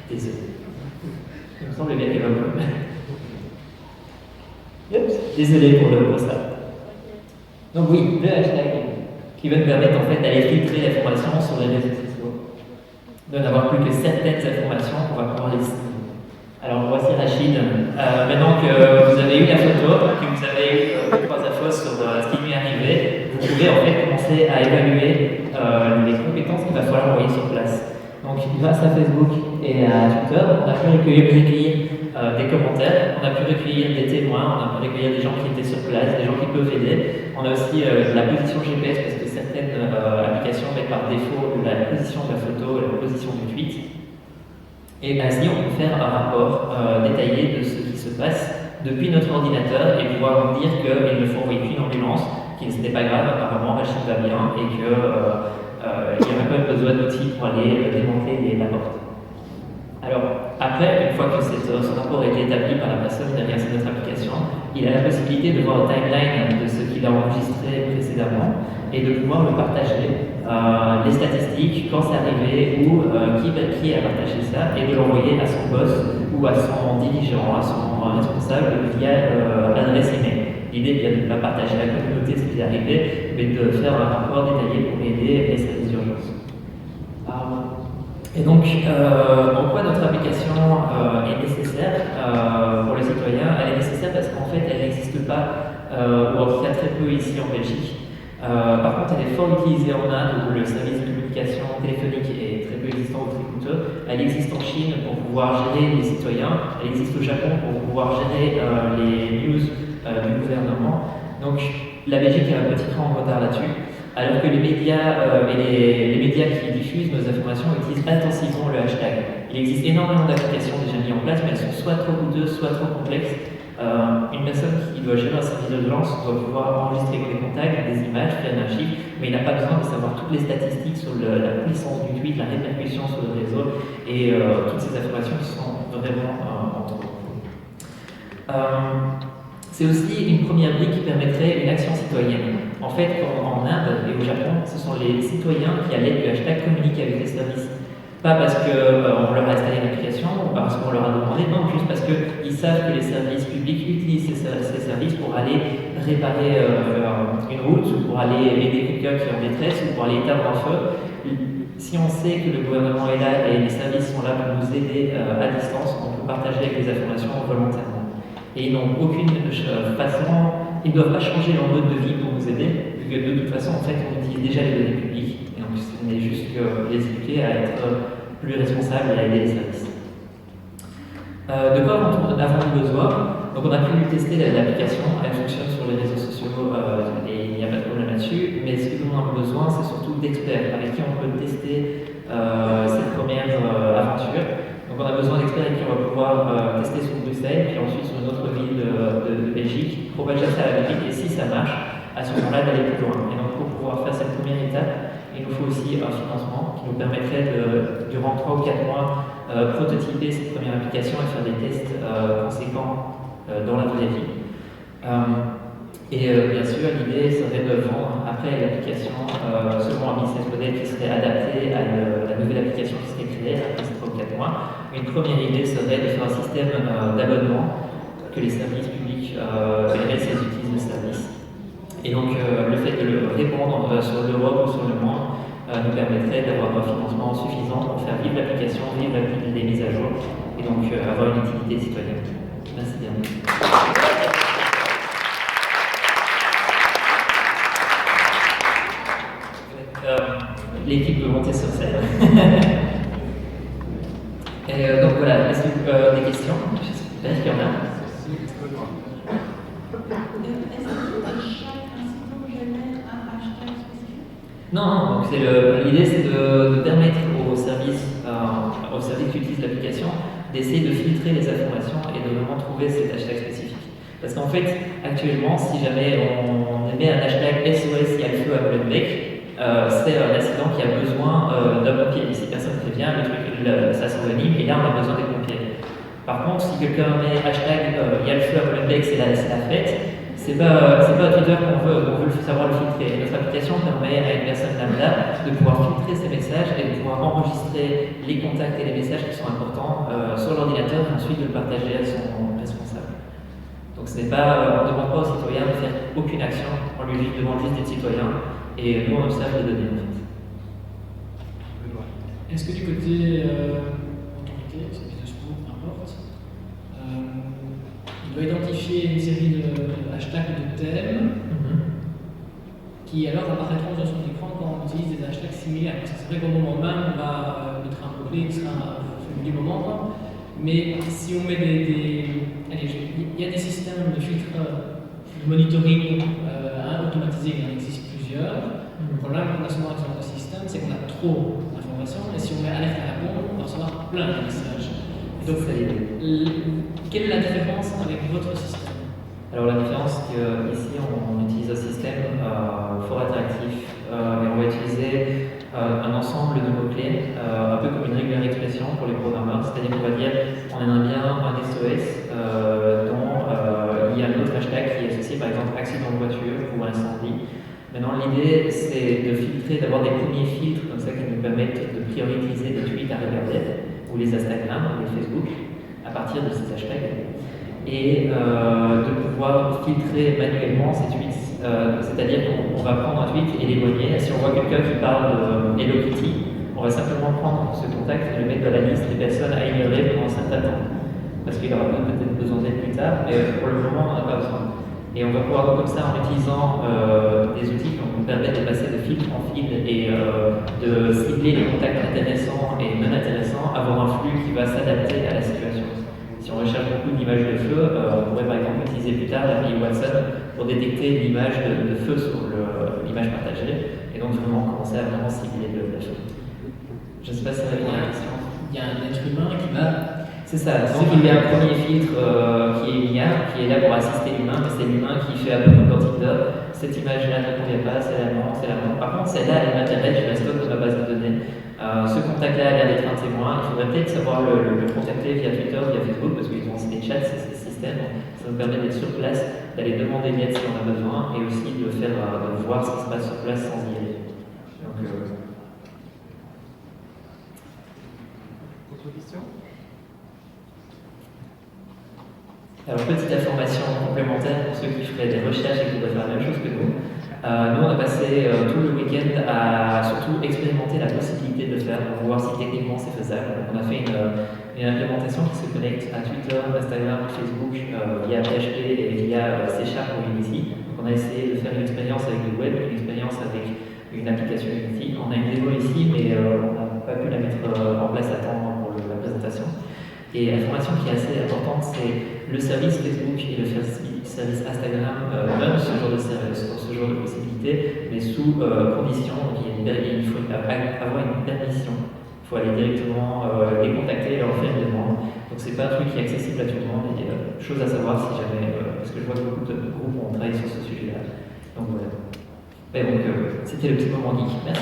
désolé. Il me semble bien qu'il y a un problème. Désolé pour ça. Donc oui, le hashtag qui va nous permettre en fait d'aller filtrer l'information sur les réseaux sociaux, de n'avoir plus que certaines informations qu'on va pouvoir laisser. Alors voici Rachid. Maintenant que vous avez eu la photo, que vous avez eu 3 infos sur ce qui lui est arrivé, vous pouvez en fait commencer à évaluer les compétences qu'il va falloir envoyer sur place. Donc grâce à Facebook et à Twitter, on a pu recueillir des commentaires, on a pu recueillir des témoins, on a pu recueillir des gens qui étaient sur place, des gens qui peuvent aider. On a aussi la position GPS parce que certaines applications mettent par défaut la position de la photo et la position du tweet. Et ainsi, on peut faire un rapport détaillé de ce qui se passe depuis notre ordinateur et pouvoir dire qu'il ne faut envoyer qu'une ambulance, que ce n'est pas grave, apparemment Rachid va bien et qu'il n'y a pas besoin d'outils pour aller démonter la porte. Alors, après, une fois que ce rapport a été établi par la personne derrière notre application, il a la possibilité de voir le timeline de ce qu'il a enregistré précédemment et de pouvoir le partager, les statistiques, quand c'est arrivé, ou qui a partagé ça, et de l'envoyer à son boss ou à son dirigeant, à son responsable via l'adresse email. L'idée est de ne pas partager à la communauté ce qui est arrivé, mais de faire un rapport détaillé pour aider les services d'urgence. Et donc, en quoi notre application est nécessaire pour les citoyens? Elle est nécessaire parce qu'en fait, elle n'existe pas, ou en tout cas très peu ici en Belgique. Par contre, elle est fort utilisée en Inde, où le service de communication téléphonique est très peu existant ou très coûteux. Elle existe en Chine pour pouvoir gérer les citoyens. Elle existe au Japon pour pouvoir gérer les news du gouvernement. Donc, la Belgique a un petit cran en retard là-dessus. Alors que les médias et les médias qui diffusent nos informations utilisent intensivement le hashtag. Il existe énormément d'applications déjà mises en place, mais elles sont soit trop coûteuses, soit trop complexes. Une personne qui doit gérer un service d'urgence doit pouvoir enregistrer des contacts, des images, faire un archive, mais il n'a pas besoin de savoir toutes les statistiques sur la puissance du tweet, la répercussion sur le réseau et toutes ces informations qui sont vraiment entre eux. C'est aussi une première brique qui permettrait une action citoyenne. En fait, en Inde et au Japon, ce sont les citoyens qui, à l'aide du hashtag, communiquent avec les services. Pas parce qu'on leur a installé une application ou parce qu'on leur a demandé, non, juste parce qu'ils savent que les services publics utilisent ces services pour aller réparer une route, ou pour aller aider quelqu'un qui est en détresse, ou pour aller éteindre un feu. Si on sait que le gouvernement est là et les services sont là pour nous aider à distance, on peut partager avec les informations volontairement. Et ils n'ont aucune façon, ils ne doivent pas changer leur mode de vie pour nous aider, vu que de toute façon, en fait, on utilise déjà les données publiques. Et donc, ce n'est juste que les éduquer à être plus responsables et à aider les services. De quoi avons-nous besoin? Donc, on a pu tester l'application, elle fonctionne sur les réseaux sociaux et il n'y a pas de problème là-dessus. Mais ce que nous avons besoin, c'est surtout d'experts avec qui on peut tester cette première aventure. Donc on a besoin d'experts avec qui on va pouvoir tester sur Bruxelles, puis ensuite sur une autre ville de Belgique, propager ça à la Belgique, et si ça marche, à ce moment-là d'aller plus loin. Et donc pour pouvoir faire cette première étape, il nous faut aussi un financement qui nous permettrait de, durant 3 ou 4 mois, prototyper cette première application et faire des tests conséquents dans la vraie vie. Bien sûr, l'idée serait de vendre après l'application selon un business model qui serait adapté à la nouvelle application qui serait créée après ces 3 ou 4 mois. Une première idée serait de faire un système d'abonnement que les services publics verraient si elles utilisent le service. Et donc, le fait de le répandre sur l'Europe ou sur le monde nous permettrait d'avoir un financement suffisant pour faire vivre l'application, vivre les mises à jour et donc avoir une utilité citoyenne. Merci bien. L'équipe de monter sur scène. Et donc voilà, est-ce que des questions? J'espère qu'il y en a. Est-ce que chaque incident génère un hashtag spécifique? Non, donc l'idée c'est de permettre aux services qui utilisent de l'application, d'essayer de filtrer les informations et de vraiment trouver cet hashtag spécifique. Parce qu'en fait, actuellement, si jamais on met un hashtag SOS, il y a le feu à Molenbeek, c'est un accident qui a besoin d'un pompier. Si personne ne prévient, le truc, ça s'envenime et là on a besoin des pompiers. Par contre, si quelqu'un met hashtag il y a le feu à Molenbeek, c'est la fête, c'est pas Twitter qu'on veut savoir le filtrer. Notre application permet à une personne lambda de pouvoir filtrer ses messages et de pouvoir enregistrer les contacts et les messages qui sont importants sur l'ordinateur et ensuite de le partager à son responsable. Donc on ne demande pas aux citoyens de faire aucune action, on lui demande juste d'être citoyen et nous on observe les données en fait. Est-ce que du côté autorité, c'est Facebook, peu importe, il doit identifier une série de hashtags de thèmes qui alors apparaîtront sur son écran quand on utilise des hashtags similaires. Parce que c'est vrai qu'au moment même, on va mettre un mot-clé qui sera du moment, quoi. Mais si on met allez, il y a des systèmes de filtre de monitoring automatisés, il en existe plusieurs. Le problème qu'on a souvent avec notre système, c'est qu'on a trop d'informations et si on met alerte à la bombe, on va recevoir plein de messages. Donc, quelle est la différence avec votre système? Alors la différence, c'est qu'ici on utilise un système fort interactif et on va utiliser un ensemble de mots-clés, un peu comme une régulière expression pour les programmeurs, c'est-à-dire qu'on va dire on aimerait bien un SOS dont il y a un autre hashtag qui est associé par exemple accident de voiture ou incendie. Maintenant l'idée c'est de filtrer, d'avoir des premiers filtres comme ça qui nous permettent de prioriser les tweets à regarder ou les Instagram ou les Facebook à partir de ces hashtags et de pouvoir filtrer manuellement ces tweets. C'est-à-dire qu'on va prendre un tweet et l'éloigner. Si on voit quelqu'un qui parle de Hello Kitty, on va simplement prendre ce contact et le mettre dans la liste des personnes à ignorer pendant un certain temps. Parce qu'il aura peut-être besoin d'aide plus tard, mais pour le moment on n'a pas besoin. Et on va pouvoir comme ça, en utilisant des outils qui vont nous permettre de passer de filtre en fil et de cibler les contacts intéressants et non intéressants, avoir un flux qui va s'adapter à la situation. Si on recherche beaucoup d'images de feu, on pourrait par exemple utiliser plus tard l'API WhatsApp pour détecter l'image de feu sur l'image partagée et donc vraiment commencer à vraiment cibler le feu. Je ne sais pas si ça répond à la question. Il y a un être humain qui va... C'est ça, donc il y a un premier filtre qui est l'IA, qui est là pour assister l'humain, mais c'est l'humain qui fait un peu comme dans Tinder. Cette image-là ne convient pas, c'est la non, c'est la non. Par contre, celle-là, elle m'intéresse, je la stocke dans ma base de données. Ce contact-là a l'air d'être un témoin, il faudrait peut-être savoir le contacter via Twitter, via Facebook, parce qu'ils ont aussi des chats, ces systèmes. Ça nous permet d'être sur place, d'aller demander l'aide si on a besoin, et aussi de voir ce qui se passe sur place sans y aller. Donc, Autre question? Alors, petite information complémentaire pour ceux qui feraient des recherches et qui voudraient faire la même chose que nous. Nous, on a passé tout le week-end à surtout expérimenter la possibilité de le faire, pour voir si techniquement c'est faisable. On a fait une implémentation qui se connecte à Twitter, Instagram, Facebook via PHP et via C# ou Unity. Donc, on a essayé de faire une expérience avec le web, une expérience avec une application Unity. On a une démo ici, mais on n'a pas pu la mettre en place à temps pour la présentation. Et l'information qui est assez importante, c'est le service Facebook et le service Instagram donnent ce genre de service, ce genre de possibilités, mais sous condition. Donc il faut avoir une permission. Il faut aller directement les contacter et leur faire une demande. Donc c'est pas un truc qui est accessible à tout le monde. Il y a chose à savoir si jamais, parce que je vois que beaucoup de groupes ont travaillé sur ce sujet-là. Donc voilà. Et donc c'était le petit moment geek. Merci.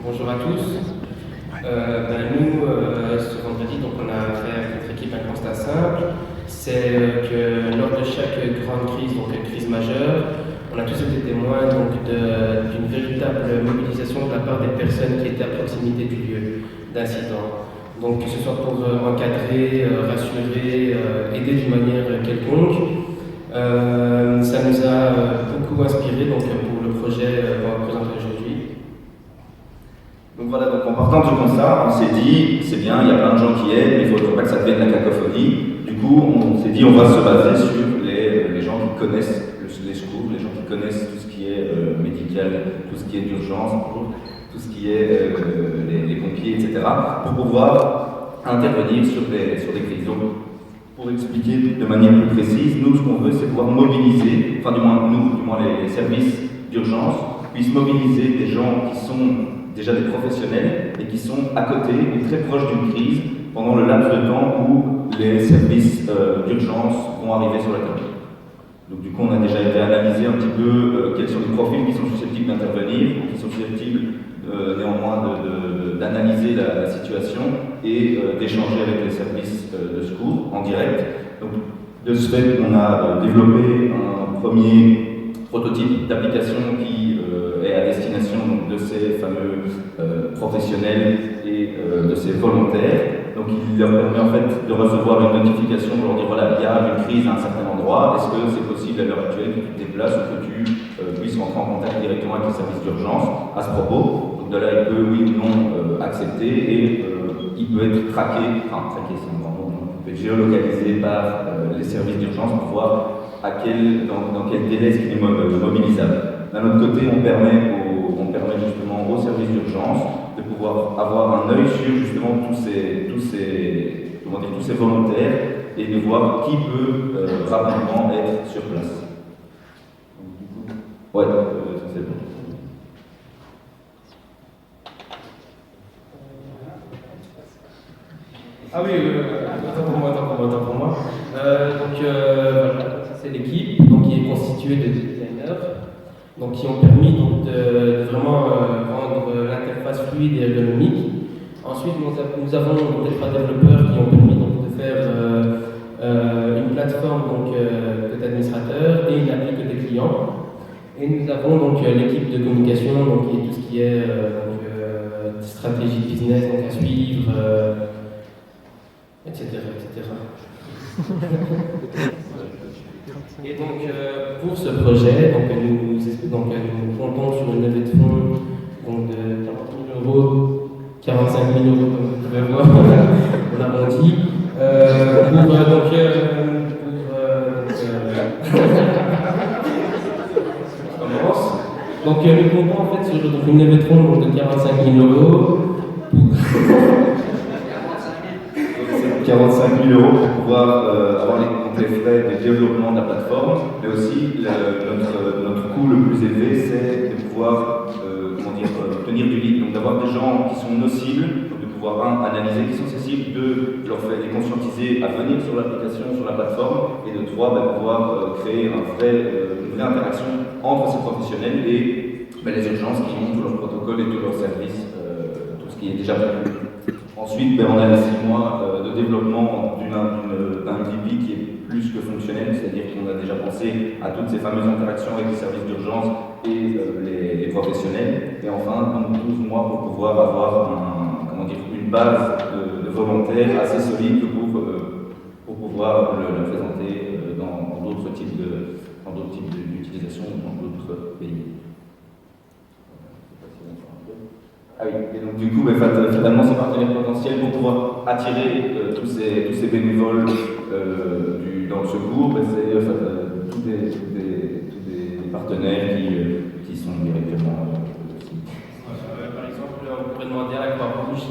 Bonjour à tous. Nous, ce vendredi, donc on a fait avec notre équipe un constat simple. C'est que lors de chaque grande crise, donc une crise majeure, on a tous été témoins d'une véritable mobilisation de la part des personnes qui étaient à proximité du lieu d'incident. Donc que ce soit pour encadrer, rassurer, aider d'une manière quelconque. Ça nous a beaucoup inspiré donc, pour le projet qu'on va présenter aujourd'hui. Donc voilà, donc en partant de ce constat, on s'est dit, c'est bien, il y a plein de gens qui aident, mais il ne faudrait pas que ça devienne la cacophonie. Du coup, on s'est dit, on va se baser sur les gens qui connaissent les secours, les gens qui connaissent tout ce qui est médical, tout ce qui est d'urgence, tout ce qui est les pompiers, etc., pour pouvoir intervenir sur des crises. Donc, pour expliquer de manière plus précise, nous, ce qu'on veut, c'est pouvoir mobiliser, enfin du moins les services d'urgence, puissent mobiliser des gens qui sont déjà des professionnels et qui sont à côté ou très proches d'une crise pendant le laps de temps où les services d'urgence vont arriver sur la table. Donc du coup, on a déjà été analyser un petit peu quels sont les profils qui sont susceptibles d'intervenir, qui sont susceptibles néanmoins d'analyser la situation et d'échanger avec les services de secours en direct. Donc de ce fait, on a développé un premier prototype d'application qui est à destination donc, de ces fameux professionnels et de ces volontaires. Donc il leur permet en fait de recevoir une notification pour leur dire voilà, il y a une crise à un certain endroit, est-ce que c'est possible à l'heure actuelle que tu te déplaces ou que tu puisses rentrer en contact directement avec les services d'urgence à ce propos. Donc de là, il peut oui ou non accepter et il peut être traqué, c'est un grand mot, il peut être géolocalisé par les services d'urgence pour voir dans quel délai est-ce qu'il est mobilisable. D'un autre côté, on permet justement aux services d'urgence de pouvoir avoir un œil sur justement tous ces volontaires et de voir qui peut rapidement être sur place. Ouais, ça c'est bon. Ah oui, attends pour moi. Voilà, c'est l'équipe donc, qui est constituée de designers donc, qui ont permis donc, de vraiment rendre l'interface fluide et ergonomique. Ensuite, nous avons donc, des 3 développeurs qui ont permis donc, de faire une plateforme d'administrateurs et une appli que des clients. Et nous avons donc l'équipe de communication donc, qui est tout ce qui est stratégie de business donc, à suivre, etc. Et donc pour ce projet, nous comptons sur une levée de fonds donc, de 40 000 €, 45 000 € comme vous pouvez voir, on arrondit, donc nous comptons en fait sur une levée de fonds de 45 000 €. 45 000 € pour pouvoir avoir les frais de développement de la plateforme, mais aussi notre coût le plus élevé, c'est de pouvoir tenir du lead, donc d'avoir des gens qui sont nos cibles, donc de pouvoir analyser qui sont ces cibles, de leur faire les conscientiser à venir sur l'application, sur la plateforme, et de 3, pouvoir créer une vraie interaction entre ces professionnels et les urgences qui ont tous leurs protocoles et tous leurs services, tout ce qui est déjà prévu. Ensuite, on a les 6 mois de développement d'un MVP qui est plus que fonctionnel, c'est-à-dire qu'on a déjà pensé à toutes ces fameuses interactions avec les services d'urgence et les professionnels. Et enfin, donc 12 mois pour pouvoir avoir une base de volontaires assez solide pour pouvoir le présenter dans d'autres types d'utilisations dans d'autres pays. Ah oui, et donc du coup, fatalement, ces partenaires potentiels pour pouvoir attirer tous ces bénévoles dans le secours, c'est tous des partenaires qui sont directement par exemple, on pourrait demander à la Croix-Rouge,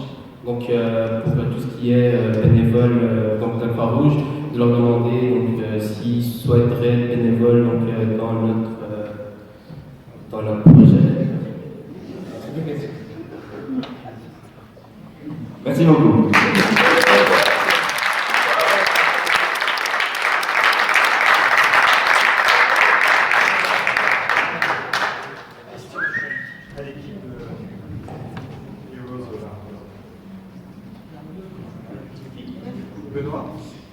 donc pour tout ce qui est bénévole donc de la Croix-Rouge, de leur demander s'ils souhaiteraient être bénévoles dans notre projet. Merci beaucoup.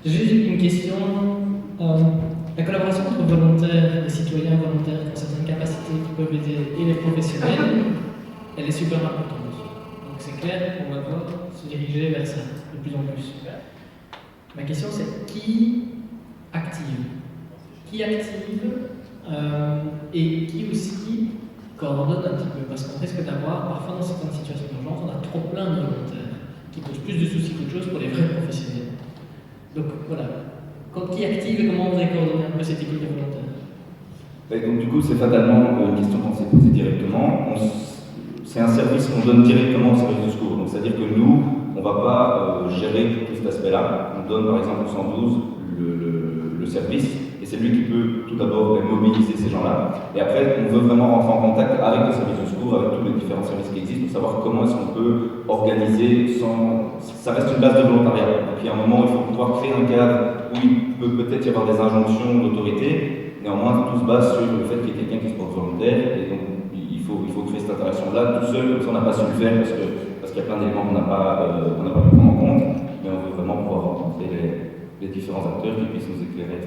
J'ai juste une question. La collaboration entre volontaires et citoyens volontaires qui ont certaines capacités qui peuvent aider et les professionnels, elle est super importante. Donc c'est clair qu'on va devoir se diriger vers ça de plus en plus. Ma question c'est qui active et qui aussi coordonne un petit peu, parce qu'on risque d'avoir parfois dans certaines situations d'urgence, on qui pose plus de soucis qu'autre chose pour les vrais professionnels. Donc voilà, qui active et comment vous avez coordonné un peu cette équipe de volontaires? Donc du coup, c'est fatalement une question qu'on s'est posée directement. C'est un service qu'on donne directement au service de secours. Donc c'est-à-dire que nous, on ne va pas gérer tout cet aspect-là. On donne par exemple au 112 le service, et c'est lui qui peut tout d'abord mobiliser ces gens-là. Et après, on veut vraiment rentrer en contact avec le service de secours, avec tous les différents services qui existent, pour savoir comment est-ce qu'on peut organiser sans... Ça reste une base de volontariat. Donc il y a un moment où il faut pouvoir créer un cadre où il peut peut-être y avoir des injonctions d'autorité. Néanmoins, tout se base sur le fait qu'il y ait quelqu'un qui se porte volontaire, et donc il faut créer cette interaction-là tout seul, comme ça on n'a pas su le faire, parce qu'il y a plein d'éléments qu'on n'a pas pu prendre en compte, mais on veut vraiment pouvoir rencontrer les différents acteurs qui puissent nous éclairer.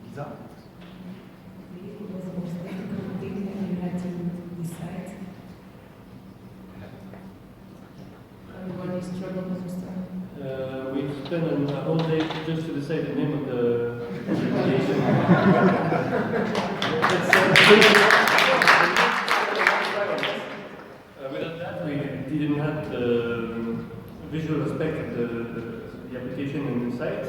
Lisa? We spent a whole day just to decide the name of the application. Without that, we didn't have the visual aspect of the application and the site.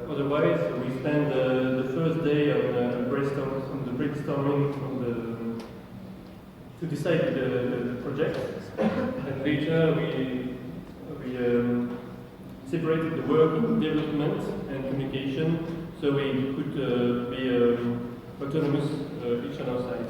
Otherwise, we spent the first day on the brainstorming to decide the project, and later we separated the work in development and communication, so we could be autonomous each on our side.